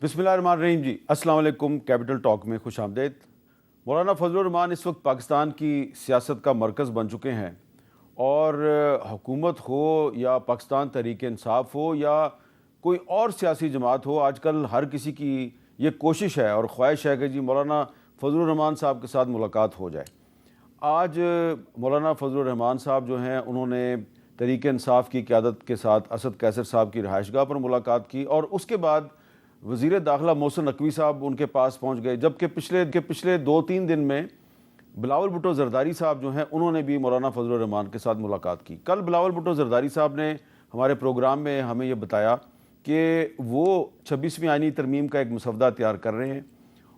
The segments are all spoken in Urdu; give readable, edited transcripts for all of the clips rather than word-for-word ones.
بسم اللہ الرحمن الرحیم جی، السلام علیکم۔ کیپٹل ٹاک میں خوش آمدید۔ مولانا فضل الرحمان اس وقت پاکستان کی سیاست کا مرکز بن چکے ہیں، اور حکومت ہو یا پاکستان تحریک انصاف ہو یا کوئی اور سیاسی جماعت ہو، آج کل ہر کسی کی یہ کوشش ہے اور خواہش ہے کہ جی مولانا فضل الرحمان صاحب کے ساتھ ملاقات ہو جائے۔ آج مولانا فضل الرحمان صاحب جو ہیں انہوں نے تحریک انصاف کی قیادت کے ساتھ اسد قیصر صاحب کی رہائش گاہ پر ملاقات کی، اور اس کے بعد وزیر داخلہ محسن نقوی صاحب ان کے پاس پہنچ گئے، جبکہ پچھلے 2-3 دن میں بلاول بھٹو زرداری صاحب جو ہیں انہوں نے بھی مولانا فضل الرحمان کے ساتھ ملاقات کی۔ کل بلاول بھٹو زرداری صاحب نے ہمارے پروگرام میں ہمیں یہ بتایا کہ وہ 26ویں آئینی ترمیم کا ایک مسودہ تیار کر رہے ہیں،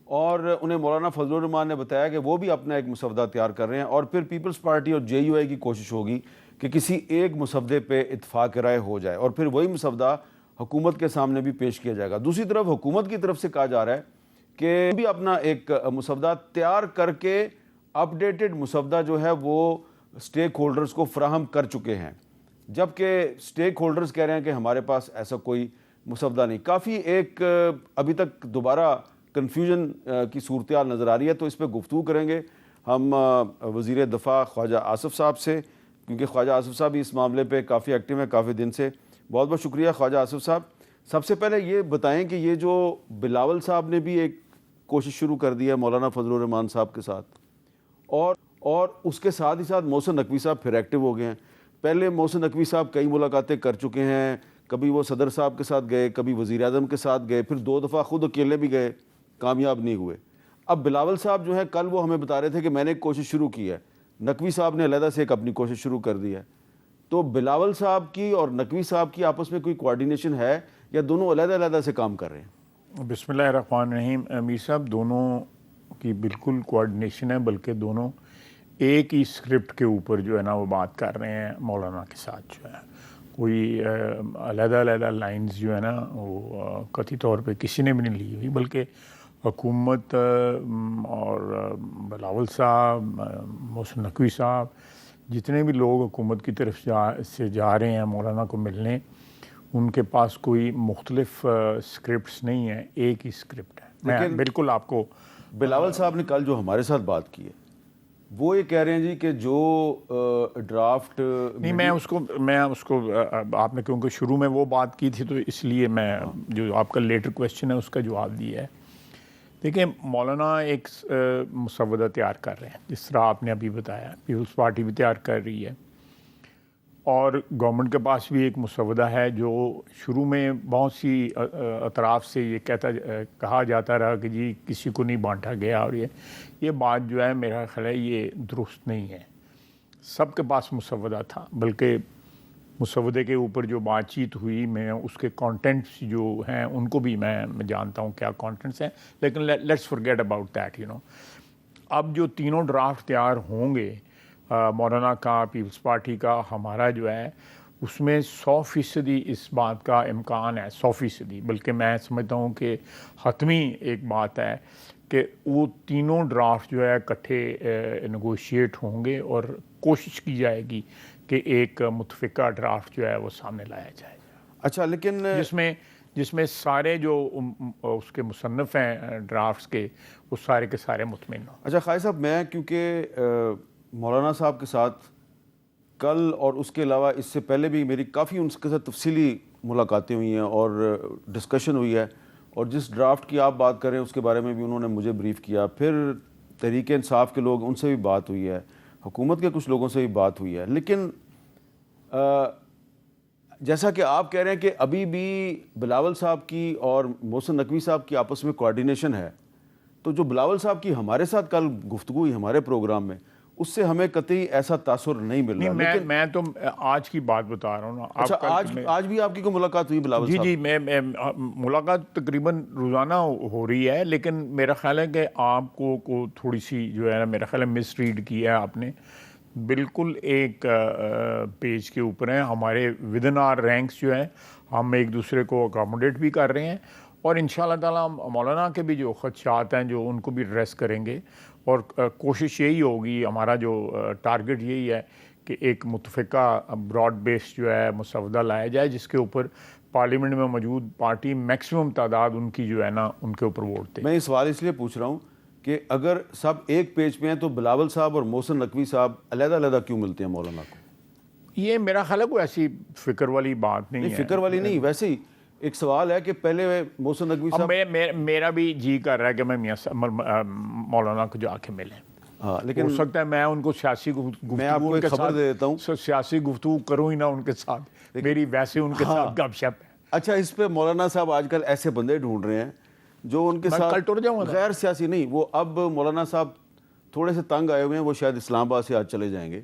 اور انہیں مولانا فضل الرحمان نے بتایا کہ وہ بھی اپنا ایک مسودہ تیار کر رہے ہیں، اور پھر پیپلز پارٹی اور JUI کی کوشش ہوگی کہ کسی ایک مسودے پہ اتفاق رائے ہو جائے، اور پھر وہی مسودہ حکومت کے سامنے بھی پیش کیا جائے گا۔ دوسری طرف حکومت کی طرف سے کہا جا رہا ہے کہ بھی اپنا ایک مسودہ تیار کر کے اپ ڈیٹڈ مسودہ جو ہے وہ سٹیک ہولڈرز کو فراہم کر چکے ہیں، جبکہ سٹیک ہولڈرز کہہ رہے ہیں کہ ہمارے پاس ایسا کوئی مسودہ نہیں۔ کافی ایک ابھی تک دوبارہ کنفیوژن کی صورتحال نظر آ رہی ہے، تو اس پہ گفتگو کریں گے ہم وزیر دفاع خواجہ آصف صاحب سے، کیونکہ خواجہ آصف صاحب بھی اس معاملے پہ کافی ایکٹیو ہیں کافی دن سے۔ بہت بہت شکریہ خواجہ آصف صاحب۔ سب سے پہلے یہ بتائیں کہ یہ جو بلاول صاحب نے بھی ایک کوشش شروع کر دی ہے مولانا فضل الرحمان صاحب کے ساتھ، اور اس کے ساتھ ہی ساتھ محسن نقوی صاحب پھر ایکٹیو ہو گئے ہیں۔ پہلے محسن نقوی صاحب کئی ملاقاتیں کر چکے ہیں، کبھی وہ صدر صاحب کے ساتھ گئے، کبھی وزیر اعظم کے ساتھ گئے، پھر 2 دفعہ خود اکیلے بھی گئے، کامیاب نہیں ہوئے۔ اب بلاول صاحب جو ہے کل وہ ہمیں بتا رہے تھے کہ میں نے ایک کوشش شروع کی ہے، نقوی صاحب نے علیحدہ سے ایک اپنی کوشش شروع کر دی ہے۔ تو بلاول صاحب کی اور نقوی صاحب کی آپس میں کوئی کوارڈینیشن ہے یا دونوں علیحدہ علیحدہ سے کام کر رہے ہیں؟ بسم اللہ الرحمن الرحیم۔ امیر صاحب دونوں کی بالکل کوارڈینیشن ہے، بلکہ دونوں ایک ہی اسکرپٹ کے اوپر جو ہے نا وہ بات کر رہے ہیں مولانا کے ساتھ۔ جو ہے کوئی علیحدہ علیحدہ لائنز جو ہے نا وہ قطعی طور پہ کسی نے بھی نہیں لی ہوئی، بلکہ حکومت اور بلاول صاحب، محسن نقوی صاحب، جتنے بھی لوگ حکومت کی طرف سے جا رہے ہیں مولانا کو ملنے، ان کے پاس کوئی مختلف سکرپٹس نہیں ہیں، ایک ہی سکرپٹ ہے۔ میں بالکل آپ کو بلاول صاحب نے کل جو ہمارے ساتھ بات کی ہے وہ یہ کہہ رہے ہیں جی کہ جو ڈرافٹ نہیں، میں اس کو آپ نے کیونکہ شروع میں وہ بات کی تھی تو اس لیے میں جو آپ کا لیٹر کویشچن ہے اس کا جواب دیا ہے۔ دیکھیں، مولانا ایک مسودہ تیار کر رہے ہیں، جس طرح آپ نے ابھی بتایا، پیپلز پارٹی بھی تیار کر رہی ہے، اور گورنمنٹ کے پاس بھی ایک مسودہ ہے جو شروع میں بہت سی اطراف سے یہ کہا جاتا رہا کہ جی کسی کو نہیں بانٹا گیا، اور یہ بات جو ہے میرا خیال ہے یہ درست نہیں ہے۔ سب کے پاس مسودہ تھا، بلکہ مسودے کے اوپر جو بات چیت ہوئی، میں اس کے کانٹینٹس جو ہیں ان کو بھی میں جانتا ہوں کیا کانٹینٹس ہیں، لیکن لیٹس فورگیٹ اباؤٹ دیٹ اب جو تینوں ڈرافٹ تیار ہوں گے، مولانا کا، پیپلز پارٹی کا، ہمارا جو ہے، اس میں 100% اس بات کا امکان ہے، 100%، بلکہ میں سمجھتا ہوں کہ حتمی ایک بات ہے کہ وہ تینوں ڈرافٹ جو ہے اکٹھے نیگوشیٹ ہوں گے، اور کوشش کی جائے گی کہ ایک متفقہ ڈرافٹ جو ہے وہ سامنے لایا جائے گا۔ اچھا، لیکن جس میں سارے جو اس کے مصنف ہیں ڈرافٹس کے، وہ سارے کے سارے مطمئن ہوں۔ اچھا خواجہ صاحب، میں کیونکہ مولانا صاحب کے ساتھ کل اور اس کے علاوہ اس سے پہلے بھی میری کافی ان کے ساتھ تفصیلی ملاقاتیں ہوئی ہیں اور ڈسکشن ہوئی ہے، اور جس ڈرافٹ کی آپ بات کریں اس کے بارے میں بھی انہوں نے مجھے بریف کیا، پھر تحریک انصاف کے لوگ، ان سے بھی بات ہوئی ہے، حکومت کے کچھ لوگوں سے بھی بات ہوئی ہے، لیکن جیسا کہ آپ کہہ رہے ہیں کہ ابھی بھی بلاول صاحب کی اور محسن نقوی صاحب کی آپس میں کوارڈینیشن ہے، تو جو بلاول صاحب کی ہمارے ساتھ کل گفتگو ہوئی ہمارے پروگرام میں، اس سے ہمیں قطعی ایسا تاثر نہیں مل رہا۔ لیکن میں تو آج کی بات بتا رہا ہوں نا۔ اچھا، آج بھی آپ کی کوئی ملاقات ہوئی بلاول صاحب؟ جی، میں ملاقات تقریباً روزانہ ہو رہی ہے، لیکن میرا خیال ہے کہ آپ کو تھوڑی سی جو ہے نا، میرا خیال ہے مس ریڈ کیا ہے آپ نے۔ بالکل ایک پیج کے اوپر ہیں، ہمارے ود ان آر رینکس جو ہیں، ہم ایک دوسرے کو اکاموڈیٹ بھی کر رہے ہیں، اور انشاءاللہ تعالیٰ مولانا کے بھی جو خدشات ہیں جو ان کو بھی ایڈریس کریں گے، اور کوشش یہی ہوگی، ہمارا جو ٹارگٹ یہی ہے کہ ایک متفقہ براڈ بیس جو ہے مسودہ لایا جائے، جس کے اوپر پارلیمنٹ میں موجود پارٹی میکسیمم تعداد ان کی جو ہے نا ان کے اوپر ووٹ تھے. میں یہ سوال اس لیے پوچھ رہا ہوں کہ اگر سب ایک پیج پہ ہیں تو بلاول صاحب اور محسن نقوی صاحب علیحدہ علیحدہ کیوں ملتے ہیں مولانا کو؟ یہ میرا خیال ہے کوئی ایسی فکر والی بات نہیں ہے. فکر والی نہیں، ویسے ہی ایک سوال ہے کہ پہلے محسن نقوی صاحب میرا بھی جی کر رہا ہے کہ میں مولانا کو جا کے ملیں. ہاں لیکن ہو سکتا ہے میں ان کو سیاسی میں آپ کو ایک خبر دے دیتا ہوں، سیاسی گفتگو کروں ہی نہ ان کے ساتھ، میری ویسے ان کے ساتھ گپ شپ ہے. اچھا اس پہ مولانا صاحب آج کل ایسے بندے ڈھونڈ رہے ہیں جو ان کے ساتھ غیر سیاسی نہیں، وہ اب مولانا صاحب تھوڑے سے تنگ آئے ہوئے ہیں، وہ شاید اسلام آباد سے آج چلے جائیں گے.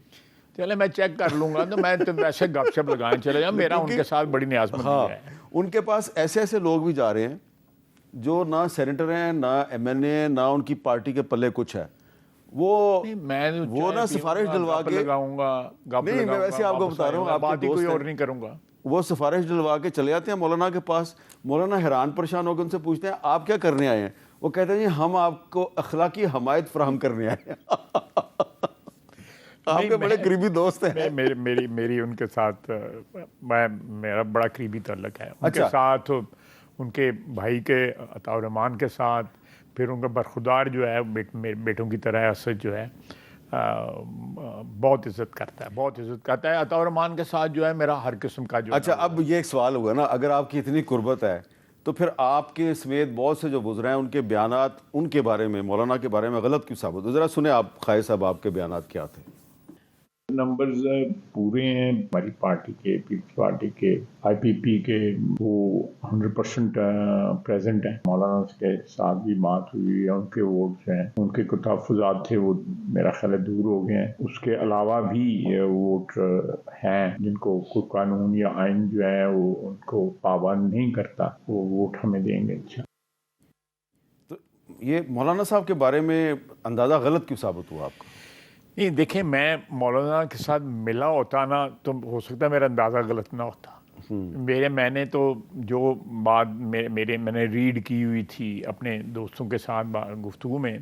چلے میں چیک کر لوں گا، تو میں تو ویسے گپ شپ لگائیں چلے جاؤں، میرا ان کے ساتھ بڑی نیازمندی ہے. ان کے پاس ایسے ایسے لوگ بھی جا رہے ہیں جو نہ سینیٹر ہیں نہ ایم این اے ہیں نہ ان کی پارٹی کے پلے کچھ ہے. وہ نہ سفارش ڈلوا کے لگاؤں گا، نہیں میں ویسے آپ کو بتا رہا ہوں، آپ بات ہی کوئی اور نہیں کروں گا. وہ سفارش ڈلوا کے چلے جاتے ہیں مولانا کے پاس. مولانا حیران پریشان ہو کے ان سے پوچھتے ہیں آپ کیا کرنے آئے ہیں؟ وہ کہتے ہیں جی ہم آپ کو اخلاقی حمایت فراہم کرنے آئے ہیں. آپ کے بڑے قریبی دوست ہیں. میری ان کے ساتھ میرا بڑا قریبی تعلق ہے ان کے ساتھ، ان کے بھائی کے عطا الرحمان کے ساتھ، پھر ان کا برخودار جو ہے بیٹوں کی طرح اسد جو ہے بہت عزت کرتا ہے. عطا الرحمان کے ساتھ جو ہے میرا ہر قسم کا جو. اچھا اب یہ ایک سوال ہوگا نا، اگر آپ کی اتنی قربت ہے تو پھر آپ کے سمیت بہت سے جو گزرے ہیں ان کے بیانات ان کے بارے میں، مولانا کے بارے میں غلط کیوں ثابت ہو؟ ذرا سنیں آپ قائد صاحب آپ کے بیانات کیا تھے. نمبرز پورے ہیں ہماری پارٹی کے، پیپلز پارٹی کے، آئی پی پی کے، وہ 100% پریزنٹ ہیں. مولانا کے ساتھ بھی بات ہوئی ہے، ان کے ووٹس ہیں، ان کے کچھ تحفظات تھے وہ میرا خیال ہے دور ہو گئے ہیں. اس کے علاوہ بھی ووٹ ہیں جن کو کوئی قانون یا آئین جو ہے وہ ان کو پابند نہیں کرتا، وہ ووٹ ہمیں دیں گے. اچھا تو یہ مولانا صاحب کے بارے میں اندازہ غلط کیوں ثابت ہوا آپ کا؟ نہیں دیکھیں، میں مولانا کے ساتھ ملا ہوتا نا تو ہو سکتا ہے میرا اندازہ غلط نہ ہوتا. میں نے تو جو بات میں نے ریڈ کی ہوئی تھی اپنے دوستوں کے ساتھ گفتگو میں،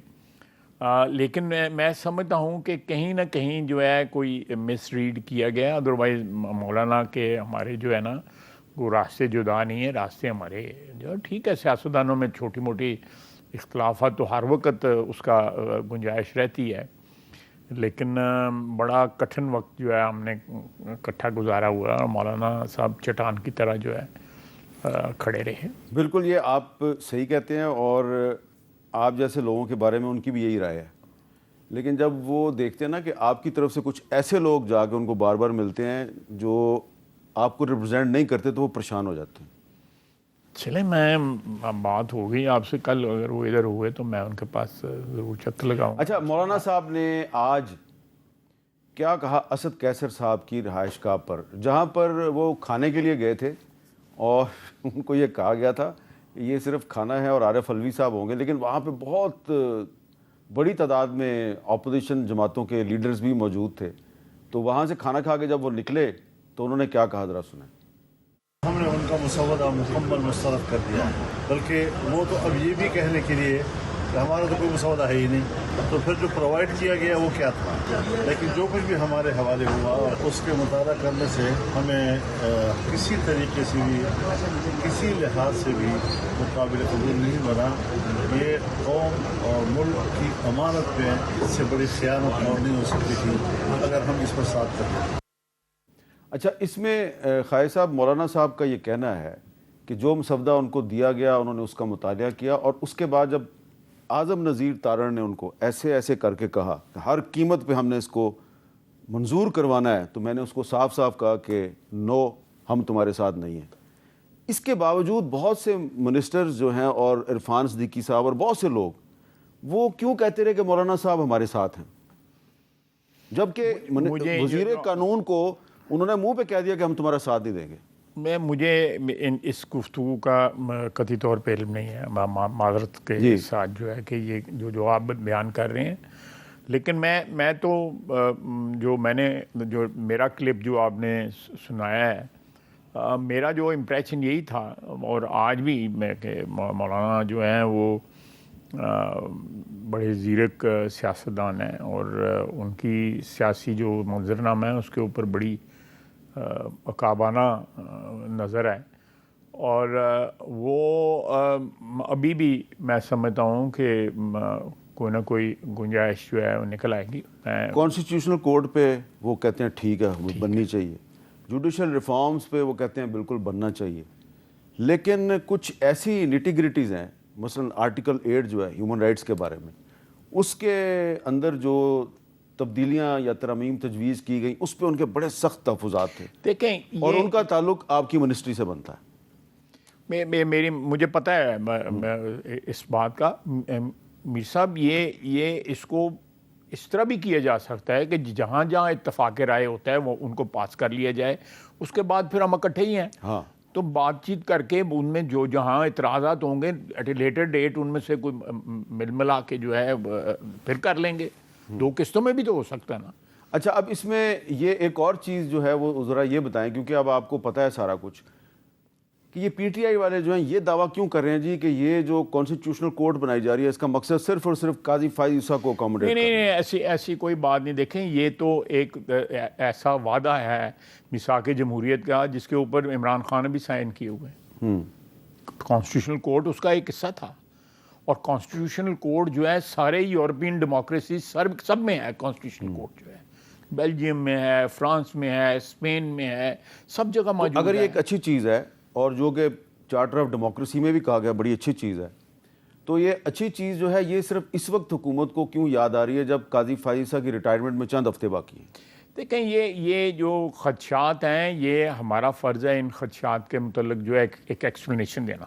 لیکن میں سمجھتا ہوں کہ کہیں نہ کہیں جو ہے کوئی مس ریڈ کیا گیا. ادروائز مولانا کے ہمارے جو ہے نا وہ راستے جدا نہیں ہیں، راستے ہمارے جو ٹھیک ہے. سیاستدانوں میں چھوٹی موٹی اختلافات تو ہر وقت اس کا گنجائش رہتی ہے، لیکن بڑا کٹھن وقت جو ہے ہم نے اکٹھا گزارا ہوا اور مولانا صاحب چٹان کی طرح جو ہے کھڑے رہے. بالکل یہ آپ صحیح کہتے ہیں، اور آپ جیسے لوگوں کے بارے میں ان کی بھی یہی رائے ہے. لیکن جب وہ دیکھتے ہیں نا کہ آپ کی طرف سے کچھ ایسے لوگ جا کے ان کو بار بار ملتے ہیں جو آپ کو ریپرزینٹ نہیں کرتے تو وہ پریشان ہو جاتے ہیں. چلے میں بات ہو گئی آپ سے، کل اگر وہ ادھر ہوئے تو میں ان کے پاس ضرور چکر لگاؤں. اچھا مولانا صاحب نے آج کیا کہا اسد کیسر صاحب کی رہائش گاہ پر، جہاں پر وہ کھانے کے لیے گئے تھے اور ان کو یہ کہا گیا تھا یہ صرف کھانا ہے اور عارف علوی صاحب ہوں گے، لیکن وہاں پہ بہت بڑی تعداد میں اپوزیشن جماعتوں کے لیڈرز بھی موجود تھے. تو وہاں سے کھانا کھا کے جب وہ نکلے تو انہوں نے کیا کہا، ذرا سنیں. ہم نے ان کا مسودہ مکمل مسترد کر دیا ہے، بلکہ وہ تو اب یہ بھی کہنے کے لیے کہ ہمارا تو کوئی مسودہ ہے ہی نہیں، تو پھر جو پرووائڈ کیا گیا وہ کیا تھا. لیکن جو کچھ بھی ہمارے حوالے ہوا اس کے مطالعہ کرنے سے ہمیں کسی طریقے سے بھی کسی لحاظ سے بھی وہ قابل قبول نہیں بنا. یہ قوم اور ملک کی امانت پہ اس سے بڑی خیانت اور نہیں ہو سکتی تھی اگر ہم اس پر ساتھ کرتے. اچھا اس میں قائد صاحب مولانا صاحب کا یہ کہنا ہے کہ جو مسودہ ان کو دیا گیا انہوں نے اس کا مطالعہ کیا، اور اس کے بعد جب اعظم نذیر تارڑ نے ان کو ایسے ایسے کر کے کہا کہ ہر قیمت پہ ہم نے اس کو منظور کروانا ہے، تو میں نے اس کو صاف صاف کہا کہ نو، ہم تمہارے ساتھ نہیں ہیں. اس کے باوجود بہت سے منسٹرز جو ہیں اور عرفان صدیقی صاحب اور بہت سے لوگ وہ کیوں کہتے رہے کہ مولانا صاحب ہمارے ساتھ ہیں، جبکہ وزیر قانون کو انہوں نے منہ پہ کہہ دیا کہ ہم تمہارا ساتھ نہیں دیں گے. مجھے اس گفتگو کا قطعی طور پہ علم نہیں ہے، معذرت کے ساتھ جو ہے کہ یہ جو آپ بیان کر رہے ہیں. لیکن میں تو جو میرا کلپ جو آپ نے سنایا ہے، میرا جو امپریشن یہی تھا، اور آج بھی میں کہ مولانا جو ہیں وہ بڑے زیرک سیاستدان ہیں، اور ان کی سیاسی جو منظرنامہ ہے اس کے اوپر بڑی عقابانہ نظر ہے. اور وہ ابھی بھی میں سمجھتا ہوں کہ کوئی نہ کوئی گنجائش جو ہے وہ نکل آئے گی. کانسٹیٹیوشنل کوڈ پہ وہ کہتے ہیں ٹھیک ہے وہ بننی چاہیے, جوڈیشل ریفارمز پہ وہ کہتے ہیں بالکل بننا چاہیے, لیکن کچھ ایسی نیٹی گریٹیز ہیں, مثلا آرٹیکل 8 جو ہے ہیومن رائٹس کے بارے میں, اس کے اندر جو تبدیلیاں یا ترامیم تجویز کی گئی اس پہ ان کے بڑے سخت تحفظات تھے. دیکھیں اور ان کا تعلق آپ کی منسٹری سے بنتا ہے. مجھے پتہ ہے اس بات کا میر صاحب, یہ اس کو اس طرح بھی کیا جا سکتا ہے کہ جہاں جہاں اتفاق رائے ہوتا ہے وہ ان کو پاس کر لیا جائے, اس کے بعد پھر ہم اکٹھے ہی ہیں. ہاں, تو بات چیت کر کے ان میں جو جہاں اعتراضات ہوں گے ایٹ اے لیٹر ڈیٹ ان میں سے کوئی مل ملا کے جو ہے پھر کر لیں گے. 2 قسطوں میں بھی تو ہو سکتا ہے نا. اچھا اب اس میں یہ ایک اور چیز جو ہے وہ ذرا یہ بتائیں, کیونکہ اب آپ کو پتہ ہے سارا کچھ, کہ یہ پی ٹی آئی والے جو ہیں یہ دعویٰ کیوں کر رہے ہیں جی کہ یہ جو کانسٹیٹیوشنل کوڈ بنائی جا رہی ہے اس کا مقصد صرف اور صرف قاضی فائز عیسیٰ کو اکوموڈیٹ کرنا ہے؟ نہیں, ایسی کوئی بات نہیں. دیکھیں یہ تو ایک ایسا وعدہ ہے میثاق جمہوریت کا جس کے اوپر عمران خان نے بھی سائن کیے ہوئے ہیں. کانسٹیٹیوشنل کوڈ اس کا ایک حصہ تھا, اور کانسٹیٹیوشنل کوڈ جو ہے سارے یورپین ڈیموکریسی سب میں ہے. کانسٹیٹیوشنل کوڈ جو ہے بیلجیم میں ہے, فرانس میں ہے, اسپین میں ہے, سب جگہ موجود ہے. اگر یہ ایک اچھی چیز ہے اور جو کہ چارٹر آف ڈیموکریسی میں بھی کہا گیا بڑی اچھی چیز ہے, تو یہ اچھی چیز جو ہے یہ صرف اس وقت حکومت کو کیوں یاد آ رہی ہے جب قاضی فائز عیسیٰ کی ریٹائرمنٹ میں چند ہفتے باقی ہیں؟ دیکھیں یہ جو خدشات ہیں یہ ہمارا فرض ہے ان خدشات کے متعلق جو ہے ایک ایکسپلینیشن دینا,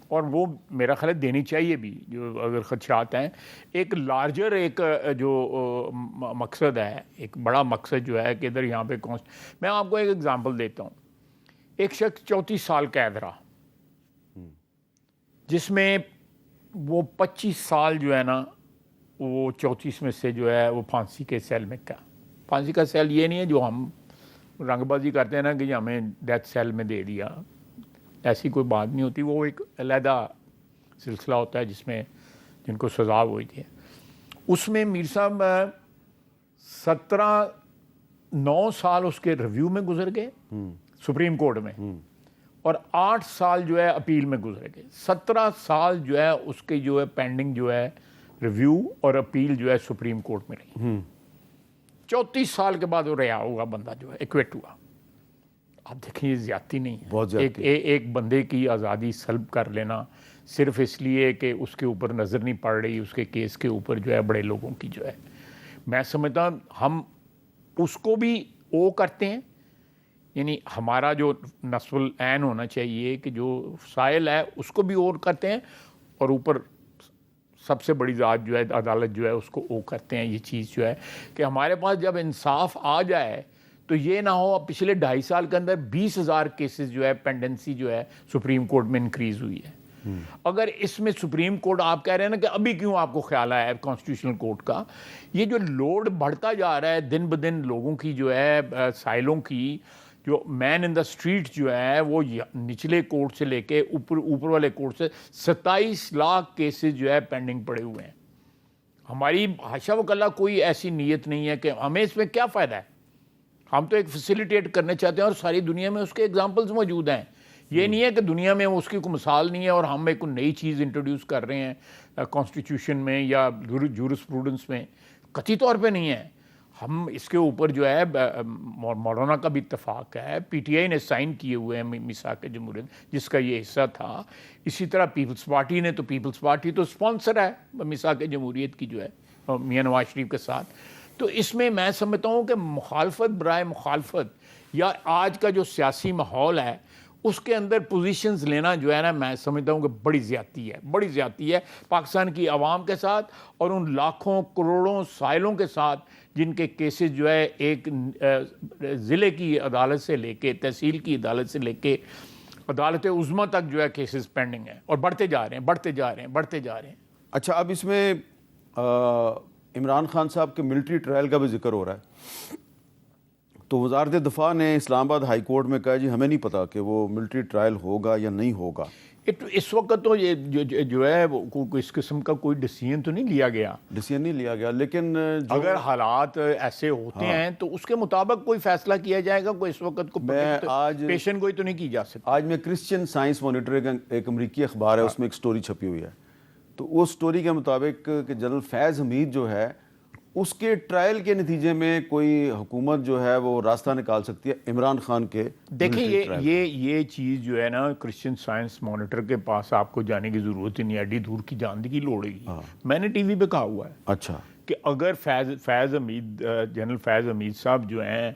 اور وہ میرا خیال ہے دینی چاہیے بھی. جو اگر خدشات ہیں ایک لارجر ایک جو مقصد ہے, ایک بڑا مقصد جو ہے کہ ادھر یہاں پہ میں آپ کو ایک ایگزامپل دیتا ہوں. ایک شخص 34 سال قید رہا, جس میں وہ 25 سال جو ہے نا وہ 34 میں سے جو ہے وہ پھانسی کے سیل میں کا. پھانسی کا سیل یہ نہیں ہے جو ہم رنگ بازی کرتے ہیں نا کہ ہمیں ڈیتھ سیل میں دے دیا, ایسی کوئی بات نہیں ہوتی. وہ ایک علیحدہ سلسلہ ہوتا ہے جس میں جن کو سزا ہوئی تھی. اس میں میر صاحب 9 سال اس کے ریویو میں گزر گئے سپریم کورٹ میں, اور 8 سال جو ہے اپیل میں گزر گئے. 17 سال جو ہے اس کے جو ہے پینڈنگ جو ہے ریویو اور اپیل جو ہے سپریم کورٹ میں رہی. 34 سال کے بعد وہ رہا ہوگا بندہ جو ہے ایکویٹ ہوا. آپ دیکھیں یہ زیادتی نہیں ہے, بہت زیادتی. ایک بندے کی آزادی سلب کر لینا صرف اس لیے کہ اس کے اوپر نظر نہیں پڑ رہی اس کے کیس کے اوپر جو ہے بڑے لوگوں کی جو ہے. میں سمجھتا ہوں ہم اس کو بھی او کرتے ہیں, یعنی ہمارا جو نصف العین ہونا چاہیے کہ جو سائل ہے اس کو بھی اور کرتے ہیں, اور اوپر سب سے بڑی ذات جو ہے عدالت جو ہے اس کو او کرتے ہیں. یہ چیز جو ہے کہ ہمارے پاس جب انصاف آ جائے تو یہ نہ ہو پچھلے 2.5 سال کے اندر 20,000 کیسز جو ہے پینڈنسی جو ہے سپریم کورٹ میں انکریز ہوئی ہے. اگر اس میں سپریم کورٹ آپ کہہ رہے ہیں نا کہ ابھی کیوں آپ کو خیال آیا ہے کانسٹیٹیوشنل کورٹ کا, یہ جو لوڈ بڑھتا جا رہا ہے دن بدن لوگوں کی جو ہے سائلوں کی, جو مین ان دا اسٹریٹ جو ہے وہ نچلے کورٹ سے لے کے اوپر والے کورٹ سے 27 لاکھ کیسز جو ہے پینڈنگ پڑے ہوئے ہیں. ہماری حاشا وکلا کوئی ایسی نیت نہیں ہے کہ ہمیں اس میں کیا فائدہ ہے. ہم تو ایک فیسیلیٹیٹ کرنے چاہتے ہیں, اور ساری دنیا میں اس کے ایگزامپلز موجود ہیں. یہ نہیں ہے کہ دنیا میں اس کی کوئی مثال نہیں ہے اور ہم ایک نئی چیز انٹروڈیوس کر رہے ہیں کانسٹیٹیوشن میں یا جورسپروڈنس میں. قطعی طور پہ نہیں ہے. ہم اس کے اوپر جو ہے مولانا کا بھی اتفاق ہے, پی ٹی آئی نے سائن کیے ہوئے ہیں میثاق جمہوریت جس کا یہ حصہ تھا. اسی طرح پیپلز پارٹی نے, تو پیپلز پارٹی تو اسپانسر ہے میثاق جمہوریت کی جو ہے میاں نواز شریف کے ساتھ. تو اس میں میں سمجھتا ہوں کہ مخالفت برائے مخالفت یا آج کا جو سیاسی ماحول ہے اس کے اندر پوزیشنز لینا جو ہے نا میں سمجھتا ہوں کہ بڑی زیادتی ہے پاکستان کی عوام کے ساتھ اور ان لاکھوں کروڑوں سائلوں کے ساتھ جن کے کیسز جو ہے ایک ضلع کی عدالت سے لے کے تحصیل کی عدالت سے لے کے عدالت عظمیٰ تک جو ہے کیسز پینڈنگ ہیں اور بڑھتے جا رہے ہیں. اچھا اب اس میں عمران خان صاحب کے ملٹری ٹرائل کا بھی ذکر ہو رہا ہے, تو وزارت دفاع نے اسلام آباد ہائی کورٹ میں کہا جی ہمیں نہیں پتا کہ وہ ملٹری ٹرائل ہوگا یا نہیں ہوگا. اس وقت تو یہ جو ہے اس قسم کا کوئی ڈیسیژن تو نہیں لیا گیا، ڈیسیژن نہیں لیا گیا، لیکن اگر حالات ایسے ہوتے ہیں تو اس کے مطابق کوئی فیصلہ کیا جائے گا، کوئی اس وقت کو پیشن گوئی تو نہیں کی جا سکتی۔ آج میں کرسچین سائنس مانیٹر ایک امریکی اخبار ہے، اس میں ایک سٹوری چھپی ہوئی ہے، تو اس سٹوری کے مطابق کہ جنرل فیض حمید جو ہے اس کے ٹرائل کے نتیجے میں کوئی حکومت جو ہے وہ راستہ نکال سکتی ہے عمران خان کے۔ دیکھیں یہ چیز جو ہے نا کرسچین سائنس مانیٹر کے پاس آپ کو جانے کی ضرورت ہی نہیں، ایڈی دور کی جاننے کی لوڑ ہے۔ میں نے ٹی وی پہ کہا ہوا ہے اچھا کہ اگر فیض حمید جنرل فیض حمید صاحب جو ہیں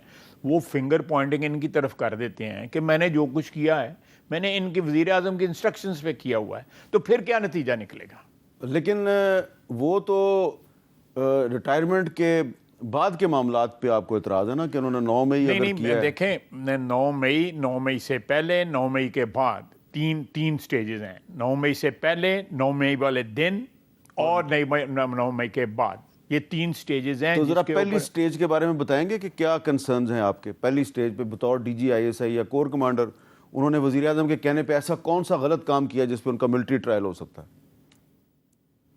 وہ فنگر پوائنٹنگ ان کی طرف کر دیتے ہیں کہ میں نے جو کچھ کیا ہے میں نے ان کے وزیر اعظم کے انسٹرکشنز پہ کیا ہوا ہے، تو پھر کیا نتیجہ نکلے گا؟ لیکن وہ تو ریٹائرمنٹ کے بعد کے معاملات پہ آپ کو اعتراض ہے نا کہ انہوں نے 9 مئی اگر کیا ہے۔ دیکھیں 9 مئی سے پہلے، 9 مئی کے بعد تین سٹیجز ہیں، 9 مئی سے پہلے، 9 مئی والے دن اور 9 مئی کے بعد، یہ 3 سٹیجز ہیں۔ تو ذرا پہلی سٹیج کے بارے میں بتائیں گے کہ کیا کنسرنز ہیں آپ کے؟ پہلی سٹیج پہ بطور D G I S I یا کور کمانڈر انہوں نے وزیر اعظم کے کہنے پہ ایسا کون سا غلط کام کیا جس پہ ان کا ملٹری ٹرائل ہو سکتا ہے؟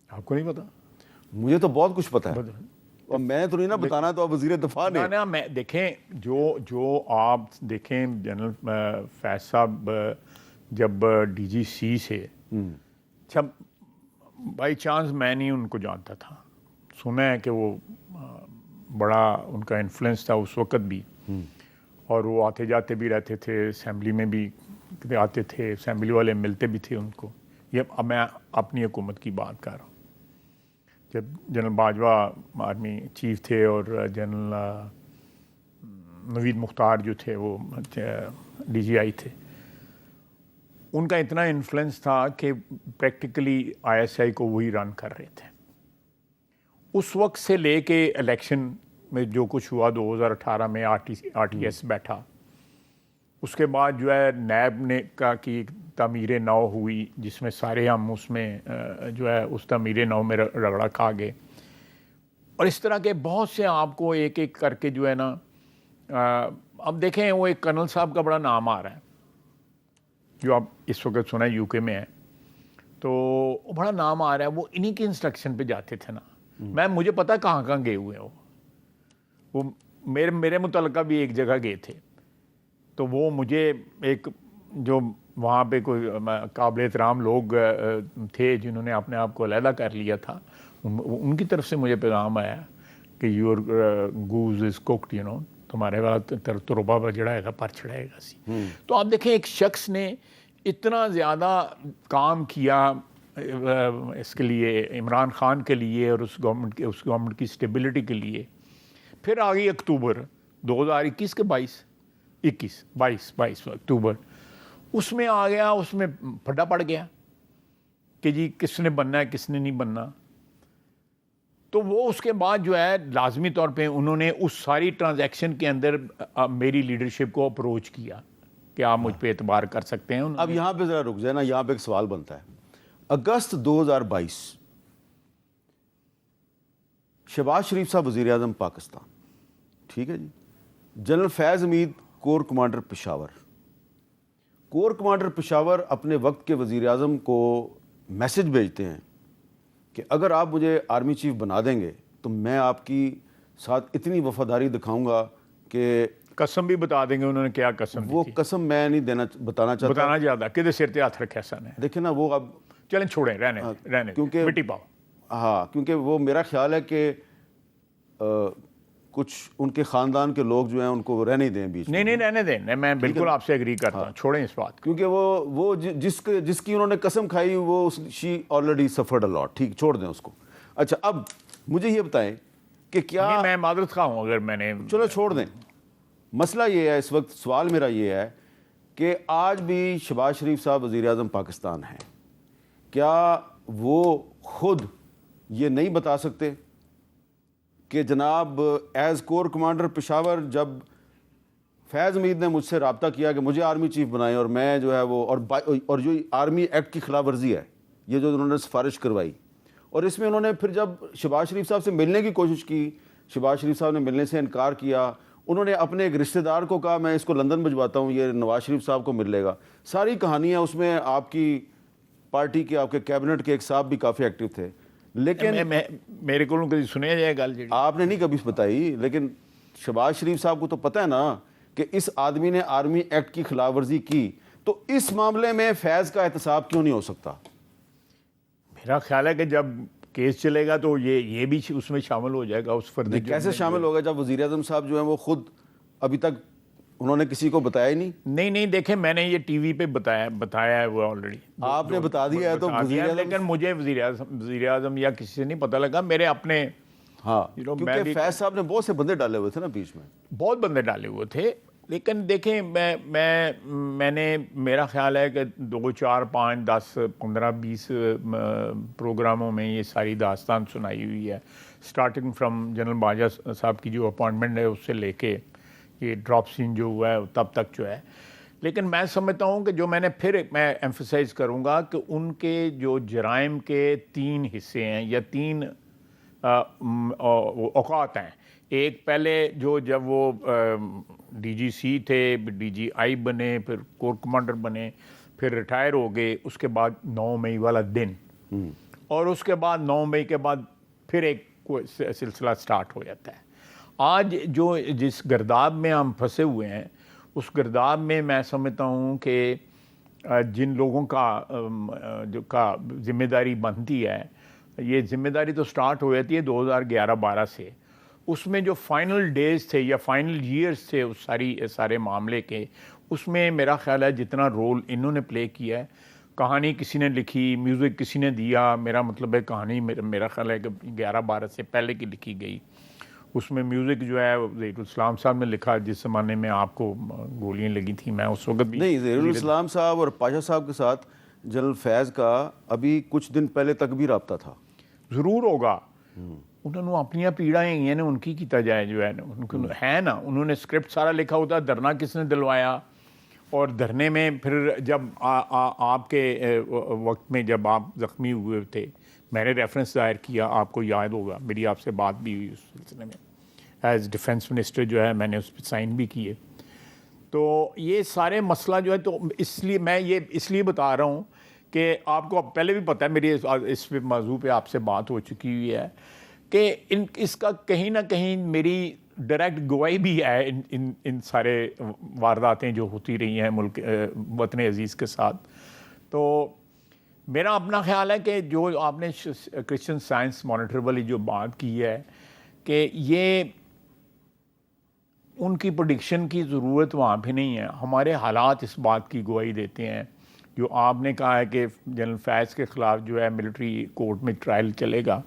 آپ کو نہیں پتا؟ مجھے تو بہت کچھ پتا ہے، اور میں تو نہیں نا بتانا، تو آپ وزیر دفاع نے میں دیکھیں جو آپ دیکھیں جنرل فیض صاحب جب ڈی جی سی سے جب بائی چانس میں نہیں ان کو جانتا تھا، سنا ہے کہ وہ بڑا ان کا انفلوئنس تھا اس وقت بھی، اور وہ آتے جاتے بھی رہتے تھے، اسمبلی میں بھی آتے تھے، اسمبلی والے ملتے بھی تھے ان کو۔ یہ اب میں اپنی حکومت کی بات کر رہا ہوں، جب جنرل باجوہ آرمی چیف تھے اور جنرل نوید مختار جو تھے وہ ڈی جی آئی تھے، ان کا اتنا انفلوئنس تھا کہ پریکٹیکلی آئی ایس آئی کو وہی رن کر رہے تھے۔ اس وقت سے لے کے الیکشن میں جو کچھ ہوا 2018 میں آر ٹی ایس بیٹھا، اس کے بعد جو ہے نیب نے کی تعمیر نو ہوئی، جس میں سارے ہم اس میں جو ہے اس تعمیر نو میں رگڑا کھا گئے، اور اس طرح کے بہت سے آپ کو ایک ایک کر کے جو ہے نا، اب دیکھیں وہ ایک کرنل صاحب کا بڑا نام آ رہا ہے جو آپ اس وقت سنا یو کے میں ہے، تو بڑا نام آ رہا ہے، وہ انہی کی انسٹرکشن پہ جاتے تھے نا، مجھے پتا کہاں گئے ہوئے ہیں وہ میرے متعلقہ بھی ایک جگہ گئے تھے، تو وہ مجھے ایک جو وہاں پہ کوئی قابل احترام لوگ تھے جنہوں نے اپنے آپ کو علیحدہ کر لیا تھا، ان کی طرف سے مجھے پیغام آیا کہ your goose is cooked, you know, تمہارے والا تربا پر جڑائے گا پر چڑھائے گا سی۔ تو آپ دیکھیں ایک شخص نے اتنا زیادہ کام کیا اس کے لیے، عمران خان کے لیے اور اس گورنمنٹ کی اسٹیبلٹی کے لیے، پھر آ گئی اکتوبر 2021 کے 22 اکتوبر، اس میں آ گیا، اس میں پھڈا پڑ گیا کہ جی کس نے بننا ہے کس نے نہیں بننا۔ تو وہ اس کے بعد جو ہے لازمی طور پہ انہوں نے اس ساری ٹرانزیکشن کے اندر میری لیڈرشپ کو اپروچ کیا کہ آپ مجھ پہ اعتبار کر سکتے ہیں۔ اب یہاں پہ ذرا رک جائے نا، یہاں پہ ایک سوال بنتا ہے۔ اگست 2022 شہباز شریف صاحب وزیر اعظم پاکستان، ٹھیک ہے جی، general Faiz Hameed corps commander Peshawar. Corps commander Peshawar اپنے وقت کے وزیر اعظم کو میسج بھیجتے ہیں کہ اگر آپ مجھے آرمی چیف بنا دیں گے تو میں آپ کی ساتھ اتنی وفاداری دکھاؤں گا کہ قسم بھی بتا دیں گے انہوں نے کیا قسم دی وہ تھی۔ قسم میں نہیں بتانا چاہتا کہ سر تے ہاتھ رکھا سا نے، دیکھیں نا وہ اب چلیں چھوڑیں رہنے کیونکہ مٹی پاؤ۔ ہاں، کیونکہ وہ میرا خیال ہے کہ کچھ ان کے خاندان کے لوگ جو ہیں ان کو رہنے دیں بیچ میں۔ نہیں رہنے دیں، میں بالکل آپ سے ایگری کرتا ہوں، چھوڑیں اس بات کو، کیونکہ وہ جس کی انہوں نے قسم کھائی وہ شی آلریڈی سفرڈ اے لاٹ، ٹھیک، چھوڑ دیں اس کو۔ اچھا اب مجھے یہ بتائیں کہ کیا میں معذرت خواہ ہوں اگر میں نے، چلو چھوڑ دیں، مسئلہ یہ ہے اس وقت، سوال میرا یہ ہے کہ آج بھی شہباز شریف صاحب وزیر اعظم پاکستان ہیں، کیا وہ خود یہ نہیں بتا سکتے کہ جناب ایز کور کمانڈر پشاور جب فیض حمید نے مجھ سے رابطہ کیا کہ مجھے آرمی چیف بنائیں، اور میں جو ہے وہ اور جو آرمی ایکٹ کی خلاف ورزی ہے یہ جو انہوں نے سفارش کروائی، اور اس میں انہوں نے پھر جب شہباز شریف صاحب سے ملنے کی کوشش کی، شہباز شریف صاحب نے ملنے سے انکار کیا، انہوں نے اپنے ایک رشتہ دار کو کہا میں اس کو لندن بھجواتا ہوں، یہ نواز شریف صاحب کو مل لے گا، ساری کہانی ہے اس میں آپ کی پارٹی کے آپ کے کیبنٹ کے ایک صاحب بھی کافی ایکٹیو تھے، لیکن میرے کو کبھی سنیا جائے گل جی آپ نے نہیں کبھی بتائی، لیکن شہباز شریف صاحب کو تو پتہ ہے نا کہ اس آدمی نے آرمی ایکٹ کی خلاف ورزی کی، تو اس معاملے میں فیض کا احتساب کیوں نہیں ہو سکتا؟ میرا خیال ہے کہ جب کیس چلے گا تو یہ بھی اس میں شامل ہو جائے گا، اس فرد کیسے شامل ہوگا جب وزیر اعظم صاحب جو ہیں وہ خود ابھی تک انہوں نے کسی کو بتایا ہی نہیں دیکھیں میں نے یہ ٹی وی پہ بتایا ہے وہ آلریڈی، آپ نے بتا دیا ہے تو وزیر اعظم، لیکن مجھے وزیر اعظم یا کسی سے نہیں پتہ لگا، میرے اپنے ہاں کیونکہ فیض صاحب نے بہت سے بندے ڈالے ہوئے تھے نا بیچ میں، بہت بندے ڈالے ہوئے تھے، لیکن دیکھیں میں نے میرا خیال ہے کہ 2 4 5 10 15 20 پروگراموں میں یہ ساری داستان سنائی ہوئی ہے، سٹارٹنگ فرام جنرل باجوہ صاحب کی جو اپوائنٹمنٹ ہے اس سے لے کے یہ ڈراپ سین جو ہوا ہے تب تک جو ہے. لیکن میں سمجھتا ہوں کہ جو میں ایمفسائز کروں گا کہ ان کے جو جرائم کے 3 حصے ہیں یا 3 اوقات ہیں. ایک پہلے جب وہ ڈی جی سی تھے، ڈی جی آئی بنے، پھر کور کمانڈر بنے، پھر ریٹائر ہو گئے، اس کے بعد 9 مئی والا دن، اور اس کے بعد 9 مئی کے بعد پھر ایک سلسلہ سٹارٹ ہو جاتا ہے. آج جس گرداب میں ہم پھنسے ہوئے ہیں، اس گرداب میں سمجھتا ہوں کہ جن لوگوں کا ذمہ داری بنتی ہے، یہ ذمہ داری تو سٹارٹ ہو جاتی ہے 2011-12 سے. اس میں جو فائنل ڈیز تھے یا فائنل ایئرز تھے اس سارے معاملے کے، اس میں میرا خیال ہے جتنا رول انہوں نے پلے کیا ہے، کہانی کسی نے لکھی، میوزک کسی نے دیا، میرا مطلب ہے کہانی میرا خیال ہے کہ 11-12 سے پہلے کی لکھی گئی. اس میں میوزک جو ہے ظہیر الاسلام صاحب نے لکھا، جس زمانے میں آپ کو گولیاں لگی تھیں، میں اس وقت بھی نہیں، ظہیر الاسلام صاحب اور پاشا صاحب کے ساتھ جنرل فیض کا ابھی کچھ دن پہلے تک بھی رابطہ تھا. ضرور ہوگا، انہوں نے اپنی پیڑائیں ہیں ان کی کیتا جائے جو ہے نا، انہوں نے اسکرپٹ سارا لکھا ہوتا ہے، دھرنا کس نے دلوایا، اور دھرنے میں پھر جب آپ کے وقت میں جب آپ زخمی ہوئے تھے، میں نے ریفرنس ظاہر کیا، آپ کو یاد ہوگا، میری آپ سے بات بھی ہوئی اس سلسلے میں، ایز ڈیفنس منسٹر جو ہے میں نے اس پہ سائن بھی کیے. تو یہ سارے مسئلہ جو ہے، تو اس لیے میں یہ اس لیے بتا رہا ہوں کہ آپ کو پہلے بھی پتہ ہے، میری اس موضوع پہ آپ سے بات ہو چکی ہوئی ہے کہ اس کا کہیں نہ کہیں میری ڈائریکٹ گواہی بھی ہے ان سارے وارداتیں جو ہوتی رہی ہیں ملک وطن عزیز کے ساتھ. تو میرا اپنا خیال ہے کہ جو آپ نے کرسچن سائنس مانیٹر والی جو بات کی ہے کہ یہ ان کی پریڈکشن کی ضرورت وہاں پہ نہیں ہے. ہمارے حالات اس بات کی گواہی دیتے ہیں. جو آپ نے کہا ہے کہ جنرل فیض کے خلاف جو ہے ملٹری کورٹ میں ٹرائل چلے گا،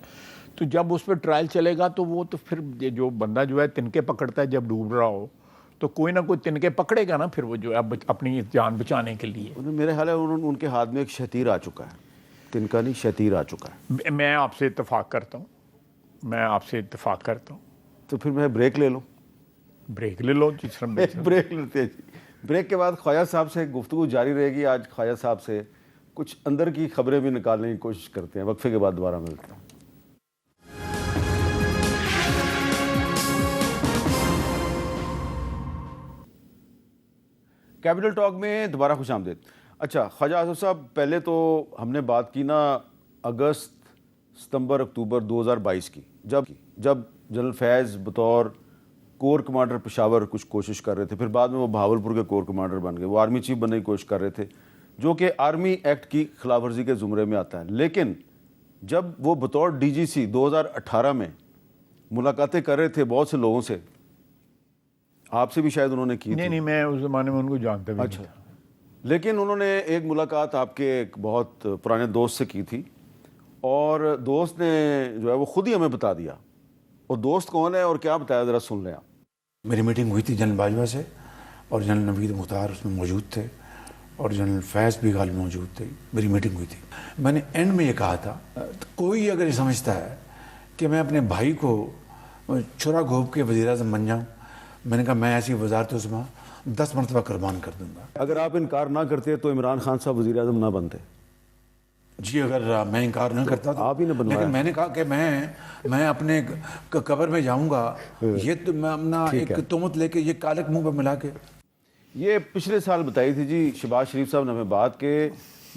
تو جب اس پہ ٹرائل چلے گا تو وہ تو پھر جو بندہ جو ہے تنکے پکڑتا ہے جب ڈوب رہا ہو، تو کوئی نہ کوئی تنکے پکڑے گا نا پھر وہ جو ہے اپنی جان بچانے کے لیے. میرے خیال ہے ان کے ہاتھ میں ایک شتیر آ چکا ہے، تنکا نہیں شتیر آ چکا ہے. میں آپ سے اتفاق کرتا ہوں. تو پھر میں بریک لے لوں. بریک لے لو جس طرح بریک لیتے ہیں جی. بریک کے بعد خواجہ صاحب سے گفتگو جاری رہے گی. آج خواجہ صاحب سے کچھ اندر کی خبریں بھی نکالنے کی کوشش کرتے ہیں. وقفے کے بعد دوبارہ ملتے ہیں. کیپٹل ٹاک میں دوبارہ خوش آمدید. اچھا خواجہ آصف صاحب، پہلے تو ہم نے بات کی نا اگست، ستمبر، اکتوبر 2022 کی، جب جنرل فیض بطور کور کمانڈر پشاور کچھ کوشش کر رہے تھے، پھر بعد میں وہ بہاولپور کے کور کمانڈر بن گئے، وہ آرمی چیف بننے کی کوشش کر رہے تھے، جو کہ آرمی ایکٹ کی خلاف ورزی کے زمرے میں آتا ہے. لیکن جب وہ بطور ڈی جی سی 2018 میں ملاقاتیں کر رہے تھے بہت سے لوگوں سے، آپ سے بھی شاید انہوں نے کی تھی. نہیں میں اس زمانے میں ان کو جانتا بھی اچھا، لیکن انہوں نے ایک ملاقات آپ کے ایک بہت پرانے دوست سے کی تھی، اور دوست نے جو ہے وہ خود ہی ہمیں بتا دیا. اور دوست کون ہے اور کیا بتایا، ذرا سن لیں آپ. میری میٹنگ ہوئی تھی جنرل باجوہ سے، اور جنرل نوید مختار اس میں موجود تھے، اور جنرل فیض بھی غالب موجود تھے. میری میٹنگ ہوئی تھی. میں نے اینڈ میں یہ کہا تھا، کوئی اگر یہ سمجھتا ہے کہ میں اپنے بھائی کو چھرا گھونپ کے وزیر اعظم بن جاؤں، میں نے کہا میں ایسی وزارت عظمیٰ 10 مرتبہ قربان کر دوں گا. اگر آپ انکار نہ کرتے تو عمران خان صاحب وزیر اعظم نہ بنتے. جی اگر میں انکار نہ کرتا تو آپ ہی نے بنوایا. لیکن میں نے کہا کہ میں اپنے قبر میں جاؤں گا، یہ تو میں اپنا ایک تہمت لے کے یہ کالک منہ پہ ملا کے. یہ پچھلے سال بتائی تھی جی شہباز شریف صاحب نے ہمیں بات کہ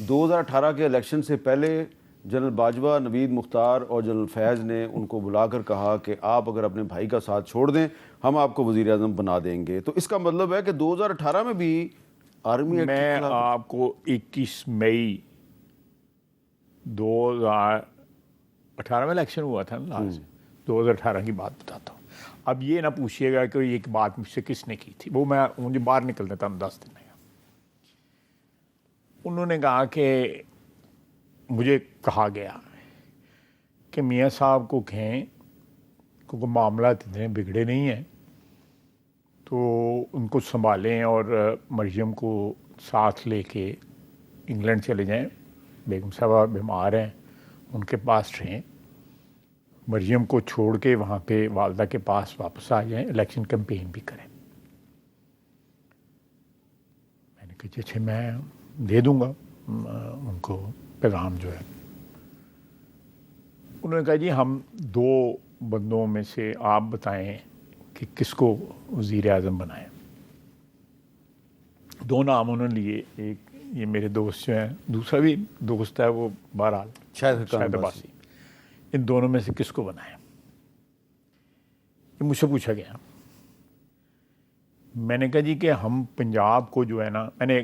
2018 کے الیکشن سے پہلے جنرل باجوہ، نوید مختار اور جنرل فیض نے ان کو بلا کر کہا کہ آپ اگر اپنے بھائی کا ساتھ چھوڑ دیں ہم آپ کو وزیر اعظم بنا دیں گے. تو اس کا مطلب ہے کہ 2018 میں بھی آرمی ایکٹ میں آپ کو 21 مئی 2018 میں الیکشن ہوا تھا نا، 2018 کی بات بتاتا ہوں. اب یہ نہ پوچھیے گا کہ ایک بات مجھ سے کس نے کی تھی، وہ مجھے باہر نکلنا تھا 10 دن میں. انہوں نے کہا کہ مجھے کہا گیا کہ میاں صاحب کو کہیں کیونکہ معاملات اتنے بگڑے نہیں ہیں تو ان کو سنبھالیں اور مریم کو ساتھ لے کے انگلینڈ چلے جائیں. بیگم صاحبہ بیمار ہیں، ان کے پاس رہیں. مریم کو چھوڑ کے وہاں پہ والدہ کے پاس واپس آ جائیں، الیکشن کیمپین بھی کریں. میں نے کہا اچھا میں دے دوں گا ان کو پیغام جو ہے. انہوں نے کہا جی ہم 2 بندوں میں سے آپ بتائیں کہ کس کو وزیر اعظم بنائیں. 2 نام انہوں نے لیے، ایک یہ میرے دوست جو ہیں، دوسرا بھی دوست ہے وہ بہرحال شاہد عباسی. ان دونوں میں سے کس کو بنائیں؟ یہ مجھ سے پوچھا گیا. میں نے کہا جی کہ ہم پنجاب کو جو ہے نا، میں نے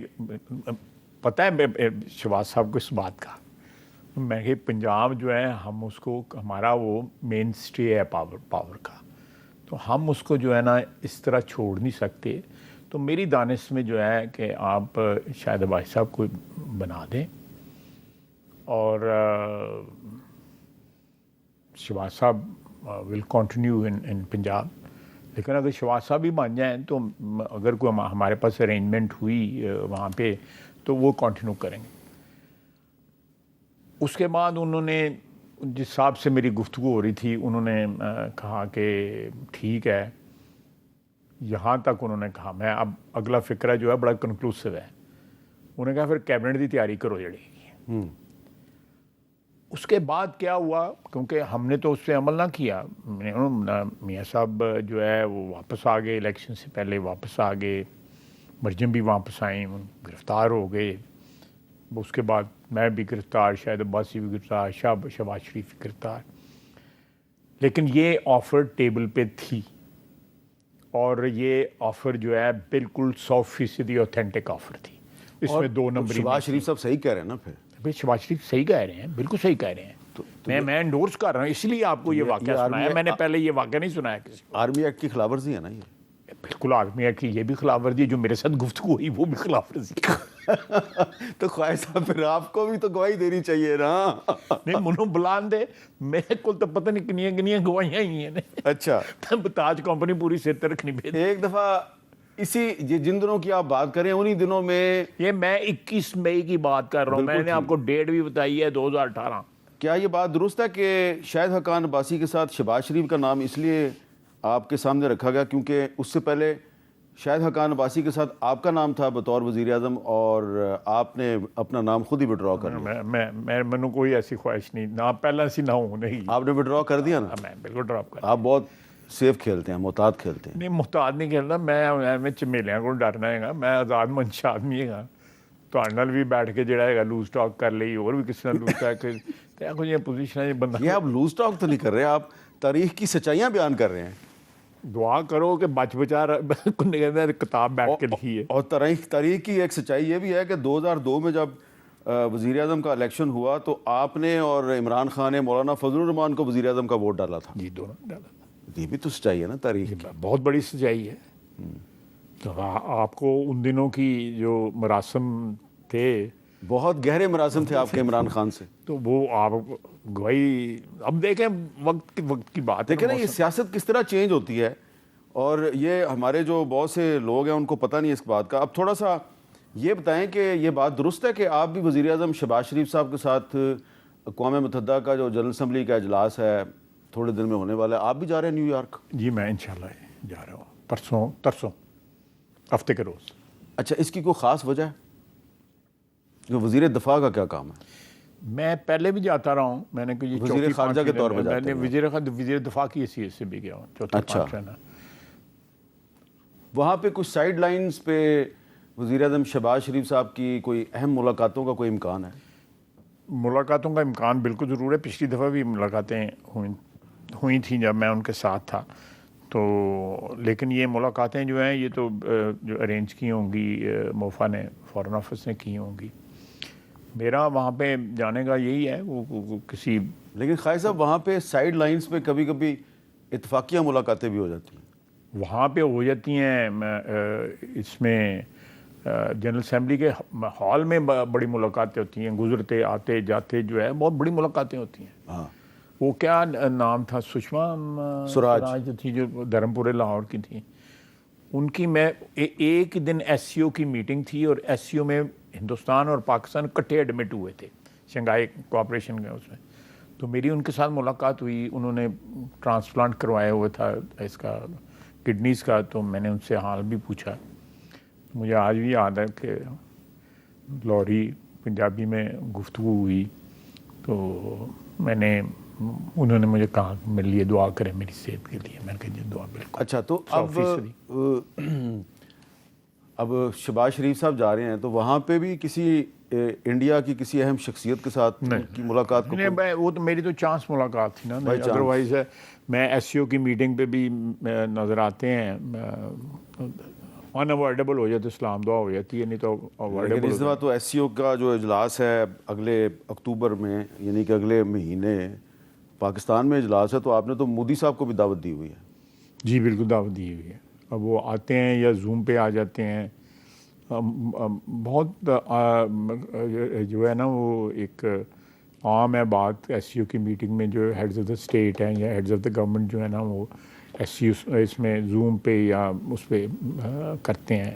پتہ ہے شہباز صاحب کو اس بات کا، میں کہ پنجاب جو ہے ہم اس کو، ہمارا وہ مین اسٹے ہے پاور کا، تو ہم اس کو جو ہے نا اس طرح چھوڑ نہیں سکتے. تو میری دانش میں جو ہے کہ آپ شاہد عباسی صاحب کو بنا دیں اور شہباز صاحب ول کنٹینیو ان پنجاب. لیکن اگر شہباز صاحب بھی بن جائیں تو اگر کوئی ہمارے پاس ارینجمنٹ ہوئی وہاں پہ تو وہ کنٹینیو کریں گے. اس کے بعد انہوں نے جس صاحب سے میری گفتگو ہو رہی تھی انہوں نے کہا کہ ٹھیک ہے. یہاں تک انہوں نے کہا. میں اب اگلا فقرہ جو ہے بڑا کنکلوسیو ہے. انہوں نے کہا پھر کیبنٹ کی تیاری کرو جڑے گی. اس کے بعد کیا ہوا، کیونکہ ہم نے تو اس پہ عمل نہ کیا. میاں صاحب جو ہے وہ واپس آ گئے، الیکشن سے پہلے واپس آ گئے. مریم بھی واپس آئیں، گرفتار ہو گئے. اس کے بعد میں بھی گرفتار، شاہد عباسی بھی گرفتار، شہباز شریف بھی گرفتار. لیکن یہ آفر ٹیبل پہ تھی اور یہ آفر جو ہے بالکل 100% اوتھینٹک آفر تھی. اس میں 2 نمبری. شہباز شریف صاحب صحیح کہہ رہے ہیں نا؟ پھر شہباز شریف صحیح کہہ رہے ہیں، بالکل صحیح کہہ رہے ہیں. میں انڈورس کر رہا ہوں، اس لیے آپ کو یہ واقعہ سنایا. میں نے پہلے یہ واقعہ نہیں سنایا کسی کو. آرمی ایکٹ کی خلاف ورزی ہے نا یہ؟ بالکل آرمی ایکٹ کی یہ بھی خلاف ورزی ہے، جو میرے ساتھ گفتگو ہوئی وہ بھی خلاف ورزی ہے. تو خواہش صاحب پھر آپ کو بھی تو گواہی دینی چاہیے نا. نہیں منو بلان دے، میرے کو تو پتہ نہیں کنیاں گواہیاں ہی ہیں. اچھا تاج کمپنی پوری سر تے رکھنی پہ. ایک دفعہ اسی جن دنوں کی آپ بات کریں انہی دنوں میں، یہ میں 21 مئی کی بات کر رہا ہوں. میں نے آپ کو ڈیٹ بھی بتائی ہے 2018. کیا یہ بات درست ہے کہ شاہد حقان عباسی کے ساتھ شہباز شریف کا نام اس لیے آپ کے سامنے رکھا گیا کیونکہ اس سے پہلے شاہد حقان عباسی کے ساتھ آپ کا نام تھا بطور وزیر اعظم اور آپ نے اپنا نام خود ہی وڈرا کر لیا؟ میں کوئی ایسی خواہش نہیں، نہ پہلا سی نہ ہوں. نہیں، آپ نے وڈرا کر دیا نا؟ میں بالکل ڈراپ کر. آپ بہت سیف کھیلتے ہیں، محتاط کھیلتے ہیں. نہیں محتاط نہیں کھیلنا. میں چمیلیاں کو ڈرنا ہے گا. میں آزاد منش آدمی ہے گا. تو بھی بیٹھ کے جڑا ہے لوز ٹاک کر لی، اور بھی کسی نے لوز ٹاک کر یہ پوزیشن ہے بندہ. یہ آپ لوز ٹاک تو نہیں کر رہے، آپ تاریخ کی سچائیاں بیان کر رہے ہیں. دعا کرو کہ بچ بچا کتاب بیٹھ کے لکھی ہے. اور تاریخ کی ایک سچائی یہ بھی ہے کہ 2002 میں جب وزیر اعظم کا الیکشن ہوا تو آپ نے اور عمران خان نے مولانا فضل الرحمان کو وزیر اعظم کا ووٹ ڈالا تھا. جی دونوں ڈالا تھا. یہ بھی تو سچائی ہے نا تاریخ کی. بہت بڑی سچائی ہے. تو آپ کو ان دنوں کی جو مراسم تھے، بہت گہرے مراسم تھے آپ کے عمران خان سے، تو وہ آپ گواہی اب دیکھیں وقت کی بات. دیکھیں نا یہ سیاست کس طرح چینج ہوتی ہے، اور یہ ہمارے جو بہت سے لوگ ہیں ان کو پتہ نہیں اس بات کا. اب تھوڑا سا یہ بتائیں کہ یہ بات درست ہے کہ آپ بھی وزیر اعظم شہباز شریف صاحب کے ساتھ اقوام متحدہ کا جو جنرل اسمبلی کا اجلاس ہے تھوڑے دن میں ہونے والا ہے، آپ بھی جا رہے ہیں نیو یارک؟ جی میں انشاءاللہ جا رہا ہوں ترسوں ہفتے کے روز. اچھا، اس کی کوئی خاص وجہ ہے؟ کہ وزیر دفاع کا کیا کام ہے؟ میں پہلے بھی جاتا رہا ہوں. میں نے وزیر خارجہ کے طور پر جاتے ہیں؟ وزیر دفاع کی حیثیت سے بھی گیا ہوں. اچھا، وہاں پہ کچھ سائیڈ لائنز پہ وزیر اعظم شہباز شریف صاحب کی کوئی اہم ملاقاتوں کا کوئی امکان ہے؟ ملاقاتوں کا امکان بالکل ضرور ہے. پچھلی دفعہ بھی ملاقاتیں ہوئی تھیں جب میں ان کے ساتھ تھا. تو لیکن یہ ملاقاتیں جو ہیں یہ تو جو ارینج کی ہوں گی موفا نے، فارن آفس نے کی ہوں گی. میرا وہاں پہ جانے کا یہی ہے وہ کسی. لیکن خواجہ صاحب وہاں پہ سائیڈ لائنز پہ کبھی کبھی اتفاقیہ ملاقاتیں بھی ہو جاتی ہیں. وہاں پہ ہو جاتی ہیں. اس میں جنرل اسمبلی کے ہال میں بڑی ملاقاتیں ہوتی ہیں، گزرتے آتے جاتے جو ہے بہت بڑی ملاقاتیں ہوتی ہیں. ہاں وہ کیا نام تھا، سشما سوراج جو تھی، جو دھرمپورے لاہور کی تھی، ان کی میں ایک دن ایس سی او کی میٹنگ تھی اور ایس سی او میں ہندوستان اور پاکستان اکٹھے ایڈمٹ ہوئے تھے شنگھائی کوآپریشن کے اس میں. تو میری ان کے ساتھ ملاقات ہوئی. انہوں نے ٹرانسپلانٹ کروایا ہوا تھا اس کا کڈنیز کا. تو میں نے ان سے حال بھی پوچھا. مجھے آج بھی یاد ہے کہ لاہوری پنجابی میں گفتگو ہوئی تو میں نے انہوں نے مجھے کہا کہ میرے لیے دعا کریں میری صحت کے لیے. میں نے کہا جی دعا بالکل. اچھا تو اب شہباز شریف صاحب جا رہے ہیں تو وہاں پہ بھی کسی انڈیا کی کسی اہم شخصیت کے ساتھ کی ملاقات کو؟ نہیں، وہ تو میری تو چانس ملاقات تھی نا. ادروائز میں ایس سی او کی میٹنگ پہ بھی نظر آتے ہیں، ان اوائڈیبل ہو جاتے، اسلام دعا ہو جاتی ہے، نہیں تو اوائڈیبل. اس دفعہ تو ایس سی او کا جو اجلاس ہے اگلے اکتوبر میں، یعنی کہ اگلے مہینے پاکستان میں اجلاس ہے، تو آپ نے تو مودی صاحب کو بھی دعوت دی ہوئی ہے. جی بالکل دعوت دی ہوئی ہے. اب وہ آتے ہیں یا زوم پہ آ جاتے ہیں. بہت جو ہے نا وہ ایک عام ہے بات ایس سی او کی میٹنگ میں، جو ہیڈز آف دا اسٹیٹ ہیں یا ہیڈز آف دا گورنمنٹ جو ہے نا وہ ایس سی او اس میں زوم پہ یا اس پہ کرتے ہیں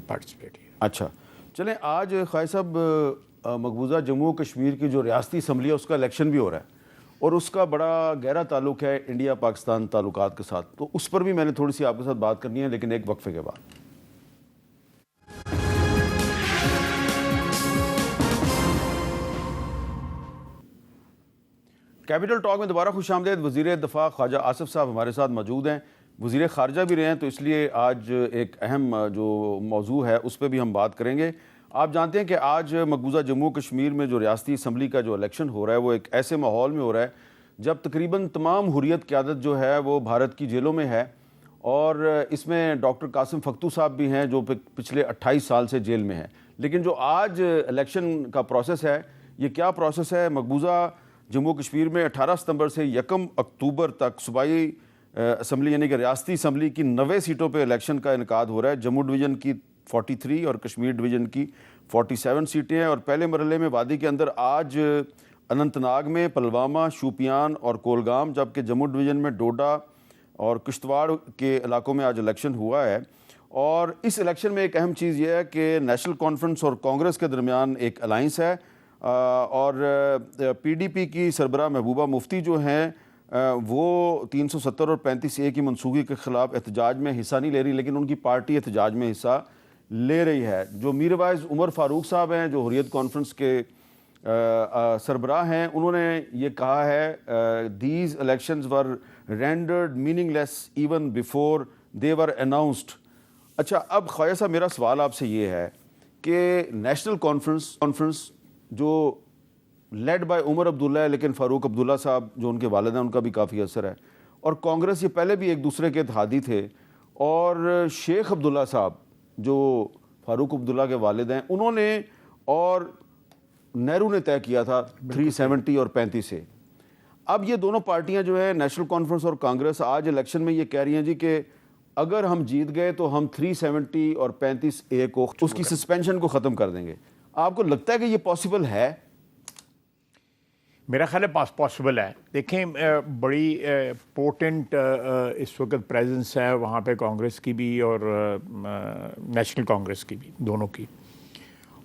پارٹیسپیٹ. اچھا چلیں، آج خواجہ صاحب مقبوضہ جموں و کشمیر کی جو ریاستی اسمبلی ہے اس کا الیکشن بھی ہو رہا ہے اور اس کا بڑا گہرا تعلق ہے انڈیا پاکستان تعلقات کے ساتھ. تو اس پر بھی میں نے تھوڑی سی آپ کے ساتھ بات کرنی ہے، لیکن ایک وقفے کے بعد. کیپٹل ٹاک میں دوبارہ خوش آمدید. وزیر دفاع خواجہ آصف صاحب ہمارے ساتھ موجود ہیں. وزیر خارجہ بھی رہے ہیں، تو اس لیے آج ایک اہم جو موضوع ہے اس پہ بھی ہم بات کریں گے. آپ جانتے ہیں کہ آج مقبوضہ جموں کشمیر میں جو ریاستی اسمبلی کا جو الیکشن ہو رہا ہے وہ ایک ایسے ماحول میں ہو رہا ہے جب تقریباً تمام حریت قیادت جو ہے وہ بھارت کی جیلوں میں ہے، اور اس میں ڈاکٹر قاسم فختو صاحب بھی ہیں جو پچھلے 28 سال سے جیل میں ہیں. لیکن جو آج الیکشن کا پروسیس ہے، یہ کیا پروسیس ہے؟ مقبوضہ جموں کشمیر میں 18 ستمبر سے 1 اکتوبر تک صوبائی اسمبلی یعنی کہ ریاستی اسمبلی کی 90 سیٹوں پہ الیکشن کا انعقاد ہو رہا ہے. جموں ڈویژن کی 43 اور کشمیر ڈویژن کی 47 سیٹیں ہیں. اور پہلے مرحلے میں وادی کے اندر آج اننت ناگ میں، پلوامہ، شوپیان اور کولگام، جبکہ جموں ڈویژن میں ڈوڈا اور کشتواڑ کے علاقوں میں آج الیکشن ہوا ہے. اور اس الیکشن میں ایک اہم چیز یہ ہے کہ نیشنل کانفرنس اور کانگریس کے درمیان ایک الائنس ہے، اور پی ڈی پی کی سربراہ محبوبہ مفتی جو ہیں وہ 370 اور 35A کی منسوخی کے خلاف احتجاج میں حصہ نہیں لے رہی، لیکن ان کی پارٹی احتجاج میں حصہ لے رہی ہے. جو میروائز عمر فاروق صاحب ہیں جو حریت کانفرنس کے سربراہ ہیں، انہوں نے یہ کہا ہے these elections were rendered meaning less even before they were announced. اچھا، اب خواجہ صاحب میرا سوال آپ سے یہ ہے کہ نیشنل کانفرنس جو لیڈ بائی عمر عبداللہ ہے، لیکن فاروق عبداللہ صاحب جو ان کے والد ہیں ان کا بھی کافی اثر ہے، اور کانگریس یہ پہلے بھی ایک دوسرے کے اتحادی تھے، اور شیخ عبداللہ صاحب جو فاروق عبداللہ کے والد ہیں انہوں نے اور نہرو نے طے کیا تھا 370 اور 35 سے. اب یہ دونوں پارٹیاں جو ہیں نیشنل کانفرنس اور کانگریس آج الیکشن میں یہ کہہ رہی ہیں جی کہ اگر ہم جیت گئے تو ہم 370 اور 35A کو اس کی سسپینشن کو ختم کر دیں گے. آپ کو لگتا ہے کہ یہ پاسبل ہے؟ میرا خیال ہے پاسبل ہے. دیکھیں بڑی پورٹنٹ اس وقت پریزنس ہے وہاں پہ کانگریس کی بھی اور نیشنل کانگریس کی بھی، دونوں کی.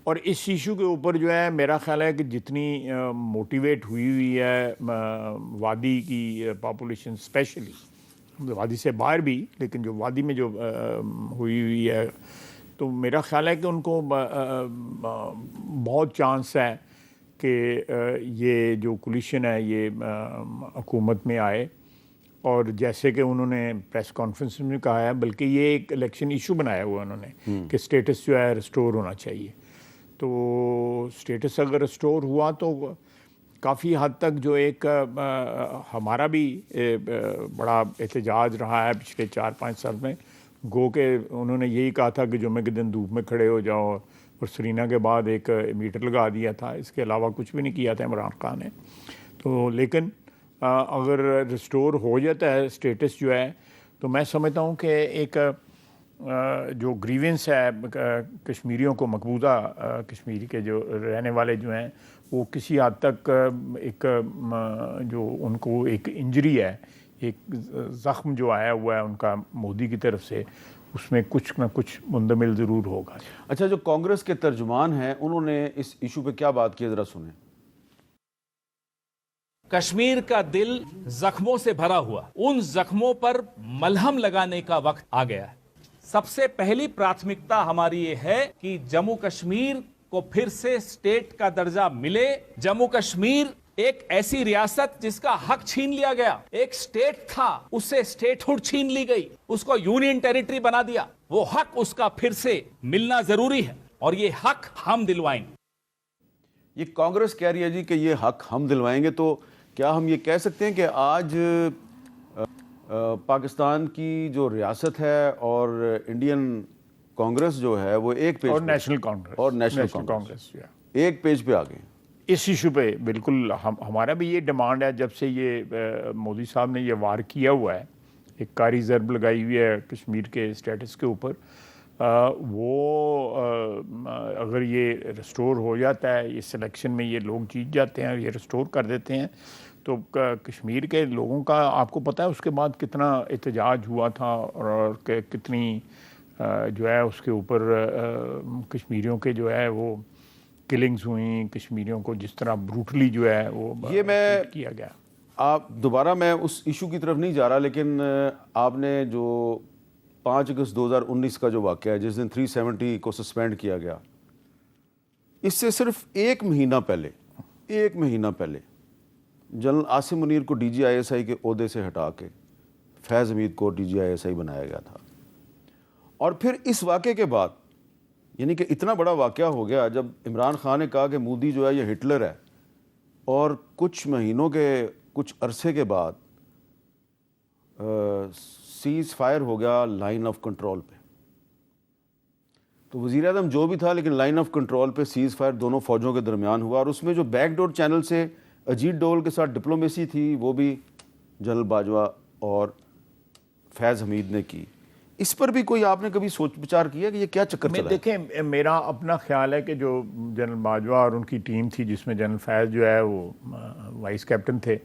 اور اس ایشو کے اوپر جو ہے میرا خیال ہے کہ جتنی موٹیویٹ ہوئی ہے وادی کی پاپولیشن، اسپیشلی وادی سے باہر بھی، لیکن جو وادی میں جو ہوئی ہے، تو میرا خیال ہے کہ ان کو بہت چانس ہے کہ یہ جو کولیشن ہے یہ حکومت میں آئے. اور جیسے کہ انہوں نے پریس کانفرنس میں کہا ہے، بلکہ یہ ایک الیکشن ایشو بنایا ہوا انہوں نے کہ اسٹیٹس جو ہے ریسٹور ہونا چاہیے. تو اسٹیٹس اگر ریسٹور ہوا تو کافی حد تک جو ایک ہمارا بھی بڑا احتجاج رہا ہے پچھلے 4-5 سال میں، گو کہ انہوں نے یہی کہا تھا کہ جمعے کے دن دھوپ میں کھڑے ہو جاؤ، اور سرینا کے بعد ایک میٹر لگا دیا تھا، اس کے علاوہ کچھ بھی نہیں کیا تھا عمران خان نے. تو لیکن اگر ریسٹور ہو جاتا ہے اسٹیٹس جو ہے، تو میں سمجھتا ہوں کہ ایک جو گریونس ہے کشمیریوں کو، مقبوضہ کشمیر کے جو رہنے والے جو ہیں، وہ کسی حد تک ایک جو ان کو ایک انجری ہے، ایک زخم جو آیا ہوا ہے ان کا مودی کی طرف سے، اس میں کچھ نہ کچھ مندمل ضرور ہوگا. اچھا، جو کانگریس کے ترجمان ہیں انہوں نے اس ایشو پہ کیا بات کی، ذرا سنیں. کشمیر کا دل زخموں سے بھرا ہوا، ان زخموں پر ملہم لگانے کا وقت آ گیا ہے. سب سے پہلی پراتھمکتا ہماری یہ ہے کہ جموں کشمیر کو پھر سے اسٹیٹ کا درجہ ملے. جموں کشمیر ایک ایسی ریاست جس کا حق چھین لیا گیا، ایک اسٹیٹ تھا اس سے اسٹیٹ ہوڈ چھین لی گئی، اس کو یونین ٹیریٹری بنا دیا. وہ حق اس کا پھر سے ملنا ضروری ہے، اور یہ حق ہم دلوائیں گے. یہ کانگریس کہہ رہی ہے جی کہ یہ حق ہم دلوائیں گے، تو کیا ہم یہ کہہ سکتے ہیں کہ آج پاکستان کی جو ریاست ہے اور انڈین کانگریس جو ہے وہ ایک پیج اور پہ، نیشنل کانگریس اور نیشنل کانگریس ایک پیج پہ آ گئے؟ اس ایشو پہ بالکل ہمارا بھی یہ ڈیمانڈ ہے. جب سے یہ مودی صاحب نے یہ وار کیا ہوا ہے، ایک کاری ضرب لگائی ہوئی ہے کشمیر کے اسٹیٹس کے اوپر، وہ اگر یہ ریسٹور ہو جاتا ہے، اس الیکشن میں یہ لوگ جیت جاتے ہیں، یہ ریسٹور کر دیتے ہیں، تو کشمیر کے لوگوں کا آپ کو پتہ ہے اس کے بعد کتنا احتجاج ہوا تھا، اور کتنی جو ہے اس کے اوپر کشمیریوں کے جو ہے وہ کلنگز ہوئیں، کشمیریوں کو جس طرح بروٹلی جو ہے وہ یہ میں کیا گیا. آپ دوبارہ میں اس ایشو کی طرف نہیں جا رہا، لیکن آپ نے جو 5 اگست 2019 کا جو واقعہ ہے جس دن 370 کو سسپینڈ کیا گیا، اس سے صرف ایک مہینہ پہلے جنرل عاصم منیر کو D G I S I کے عہدے سے ہٹا کے فیض حمید کو D G I S I بنایا گیا تھا. اور پھر اس واقعے کے بعد، یعنی کہ اتنا بڑا واقعہ ہو گیا جب عمران خان نے کہا کہ مودی جو ہے یہ ہٹلر ہے، اور کچھ مہینوں کے کچھ عرصے کے بعد سیز فائر ہو گیا لائن آف کنٹرول پہ. تو وزیر اعظم جو بھی تھا، لیکن لائن آف کنٹرول پہ سیز فائر دونوں فوجوں کے درمیان ہوا، اور اس میں جو بیک ڈور چینل سے اجیت ڈول کے ساتھ ڈپلومیسی تھی وہ بھی جنرل باجوہ اور فیض حمید نے کی. اس پر بھی کوئی آپ نے کبھی سوچ بچار کیا کہ یہ کیا چکر چلا ہے؟ دیکھیں، میرا اپنا خیال ہے کہ جو جنرل باجوہ اور ان کی ٹیم تھی، جس میں جنرل فیض جو ہے وہ وائس کیپٹن تھے،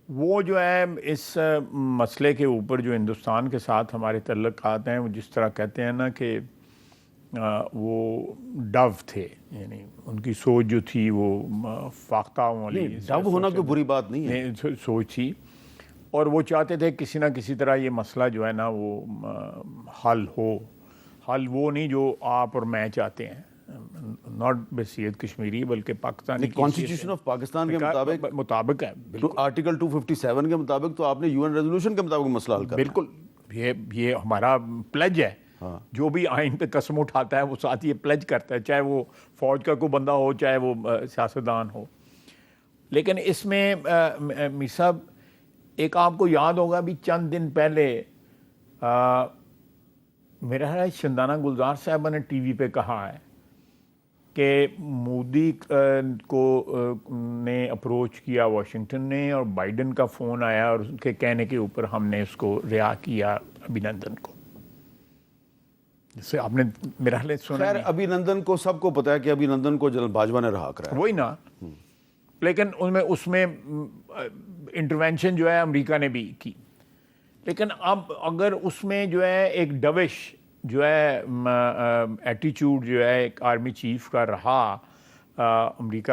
وہ جو ہے اس مسئلے کے اوپر جو ہندوستان کے ساتھ ہمارے تعلقات ہیں، وہ جس طرح کہتے ہیں نا کہ وہ ڈو تھے، یعنی ان کی سوچ جو تھی وہ فاختہ والی ڈو ہونا کوئی بری بات نہیں ہے، سوچ تھی، اور وہ چاہتے تھے کسی نہ کسی طرح یہ مسئلہ جو ہے نا وہ حل وہ نہیں جو آپ اور میں چاہتے ہیں، ناٹ بحیثیت کشمیری بلکہ پاکستانی کانسٹیٹیوشن آف پاکستان کے مطابق ہے. آرٹیکل 257 کے مطابق تو آپ نے یو این ریزولوشن کے مطابق مسئلہ حل کرنا ہے. بالکل، یہ ہمارا پلیج ہے. جو بھی آئین پہ قسم اٹھاتا ہے وہ ساتھ یہ پلیج کرتا ہے، چاہے وہ فوج کا کوئی بندہ ہو، چاہے وہ سیاستدان ہو. لیکن اس میں میر صاحب ایک آپ کو یاد ہوگا بھی چند دن پہلے میرا خیال شندانہ گلزار صاحبہ نے ٹی وی پہ کہا ہے کہ مودی کو نے اپروچ کیا واشنگٹن نے، اور بائیڈن کا فون آیا اور ان کے کہنے کے اوپر ہم نے اس کو رہا کیا ابھینندن کو. جسے آپ نے میرا خیال سنا. خیر، ابھینندن کو سب کو پتا ہے کہ ابھینندن کو جنرل باجوہ نے رہا کرا ہے، وہی نا. لیکن اس میں انٹروینشن جو ہے امریکہ نے بھی کی. لیکن اب اگر اس میں جو ہے ایک ڈوش جو ہے ایٹیچیوڈ جو ہے ایک آرمی چیف کا رہا امریکہ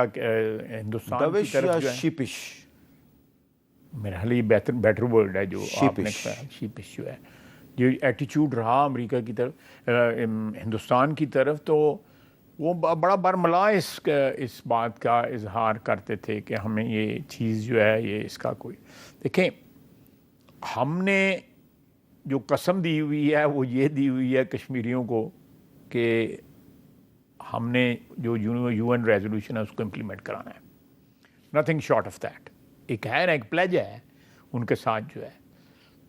ہندوستان کی طرف، جو ہے شیپش، میرا خیال یہ بیٹر ورڈ ہے جو آپ نے کہا، شیپش جو ہے جو ایٹیچیوڈ رہا امریکہ کی طرف، ہندوستان کی طرف، تو وہ بڑا برملا اس بات کا اظہار کرتے تھے کہ ہمیں یہ چیز جو ہے یہ اس کا کوئی. دیکھیں ہم نے جو قسم دی ہوئی ہے وہ یہ دی ہوئی ہے کشمیریوں کو کہ ہم نے جو یو این ریزولوشن ہے اس کو امپلیمنٹ کرانا ہے، نتھنگ شارٹ آف دیٹ. ایک ہے نا، ایک پلیج ہے ان کے ساتھ جو ہے،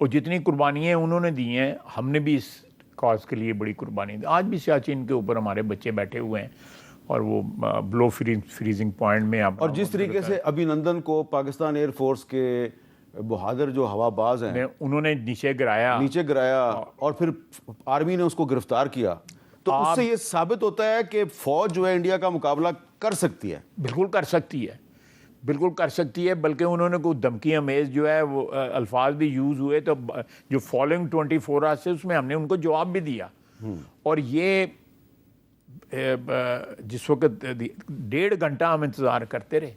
اور جتنی قربانیاں انہوں نے دی ہیں ہم نے بھی اس کاز کے لیے بڑی قربانی دی. آج بھی سیاچین کے اوپر ہمارے بچے بیٹھے ہوئے ہیں اور وہ بلو فریزنگ پوائنٹ میں. اور جس طریقے سے ابھی نندن کو پاکستان ایئر فورس کے بہادر جو ہوا باز ہیں انہوں نے نیچے گرایا اور پھر آرمی نے اس کو گرفتار کیا، تو اس سے یہ ثابت ہوتا ہے کہ فوج جو ہے انڈیا کا مقابلہ کر سکتی ہے. بالکل کر سکتی ہے، بالکل کر سکتی ہے. بلکہ انہوں نے کوئی دھمکی امیز جو ہے وہ الفاظ بھی یوز ہوئے، تو جو فالوئنگ 24 آورس سے اس میں ہم نے ان کو جواب بھی دیا. اور یہ جس وقت 1.5 گھنٹہ ہم انتظار کرتے رہے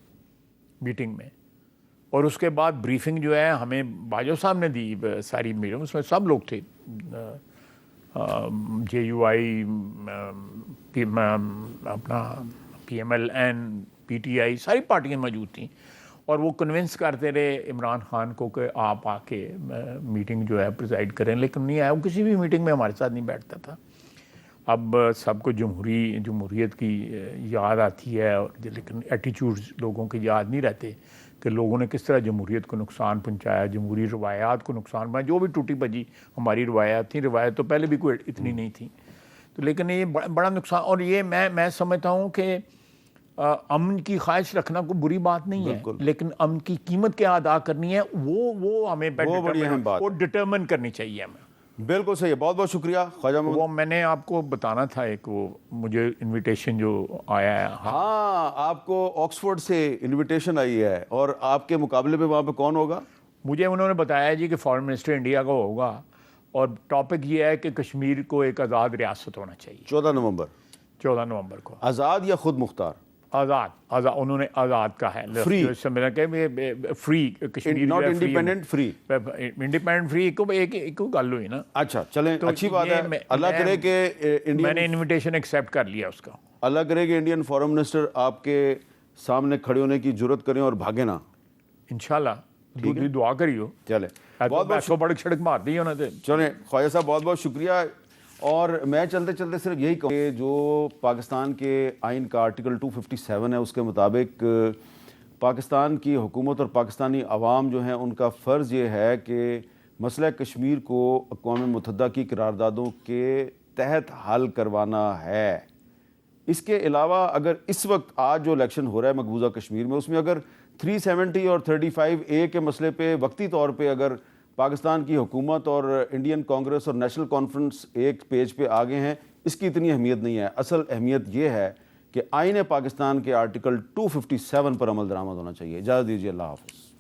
میٹنگ میں، اور اس کے بعد بریفنگ جو ہے ہمیں باجو صاحب نے دی ساری میٹنگ، اس میں سب لوگ تھے، JUI، اپنا PMLN، PTI، ساری پارٹیاں موجود تھیں. اور وہ کنونس کرتے رہے عمران خان کو کہ آپ آ کے میٹنگ جو ہے پریزائڈ کریں، لیکن نہیں آیا. وہ کسی بھی میٹنگ میں ہمارے ساتھ نہیں بیٹھتا تھا. اب سب کو جمہوریت کی یاد آتی ہے، لیکن ایٹیچیوڈز لوگوں کے یاد نہیں رہتے کہ لوگوں نے کس طرح جمہوریت کو نقصان پہنچایا، جمہوری روایات کو نقصان پہنچایا. جو بھی ٹوٹی بجی ہماری روایات تھیں، روایت تو پہلے بھی کوئی اتنی نہیں تھی، تو لیکن یہ بڑا نقصان. اور یہ میں سمجھتا ہوں کہ امن کی خواہش رکھنا کوئی بری بات نہیں ہے، لیکن امن کی قیمت کیا ادا کرنی ہے وہ ہمیں وہ ڈٹرمن کرنی چاہیے ہمیں. بالکل صحیح ہے. بہت بہت شکریہ خواجہ محمد. وہ میں نے آپ کو بتانا تھا، ایک وہ مجھے انویٹیشن جو آیا ہے. ہاں، آپ کو آکسفورڈ سے انویٹیشن آئی ہے، اور آپ کے مقابلے پہ وہاں پہ کون ہوگا؟ مجھے انہوں نے بتایا جی کہ فارن منسٹر انڈیا کا ہوگا، اور ٹاپک یہ ہے کہ کشمیر کو ایک آزاد ریاست ہونا چاہیے. 14 نومبر کو. آزاد یا خود مختار؟ آزاد. انہوں نے آزاد کا ہے، free Kashmir, not independent, free. Independent free ایک گل ہوئی نا. اچھا چلیں، اچھی بات ہے. اللہ کرے کہ میں نے انویٹیشن ایکسیپٹ کر لیا اس کا. اللہ کرے کہ انڈین فارن منسٹر آپ کے سامنے کھڑے ہونے کی جرت کریں اور بھاگے نا. انشاءاللہ دعا کریو. چلے، بہت بہت بڑی سڑک مار دی انہوں نے. چلیں خواجہ صاحب، بہت بہت شکریہ. اور میں چلتے چلتے صرف یہی کہوں کہ جو پاکستان کے آئین کا آرٹیکل 257 ہے، اس کے مطابق پاکستان کی حکومت اور پاکستانی عوام جو ہیں ان کا فرض یہ ہے کہ مسئلہ کشمیر کو اقوام متحدہ کی قراردادوں کے تحت حل کروانا ہے. اس کے علاوہ اگر اس وقت آج جو الیکشن ہو رہا ہے مقبوضہ کشمیر میں، اس میں اگر 370 اور 35A کے مسئلے پہ وقتی طور پہ اگر پاکستان کی حکومت اور انڈین کانگریس اور نیشنل کانفرنس ایک پیج پہ آگے ہیں، اس کی اتنی اہمیت نہیں ہے. اصل اہمیت یہ ہے کہ آئین پاکستان کے آرٹیکل 257 پر عمل درآمد ہونا چاہیے. اجازت دیجیے، اللہ حافظ.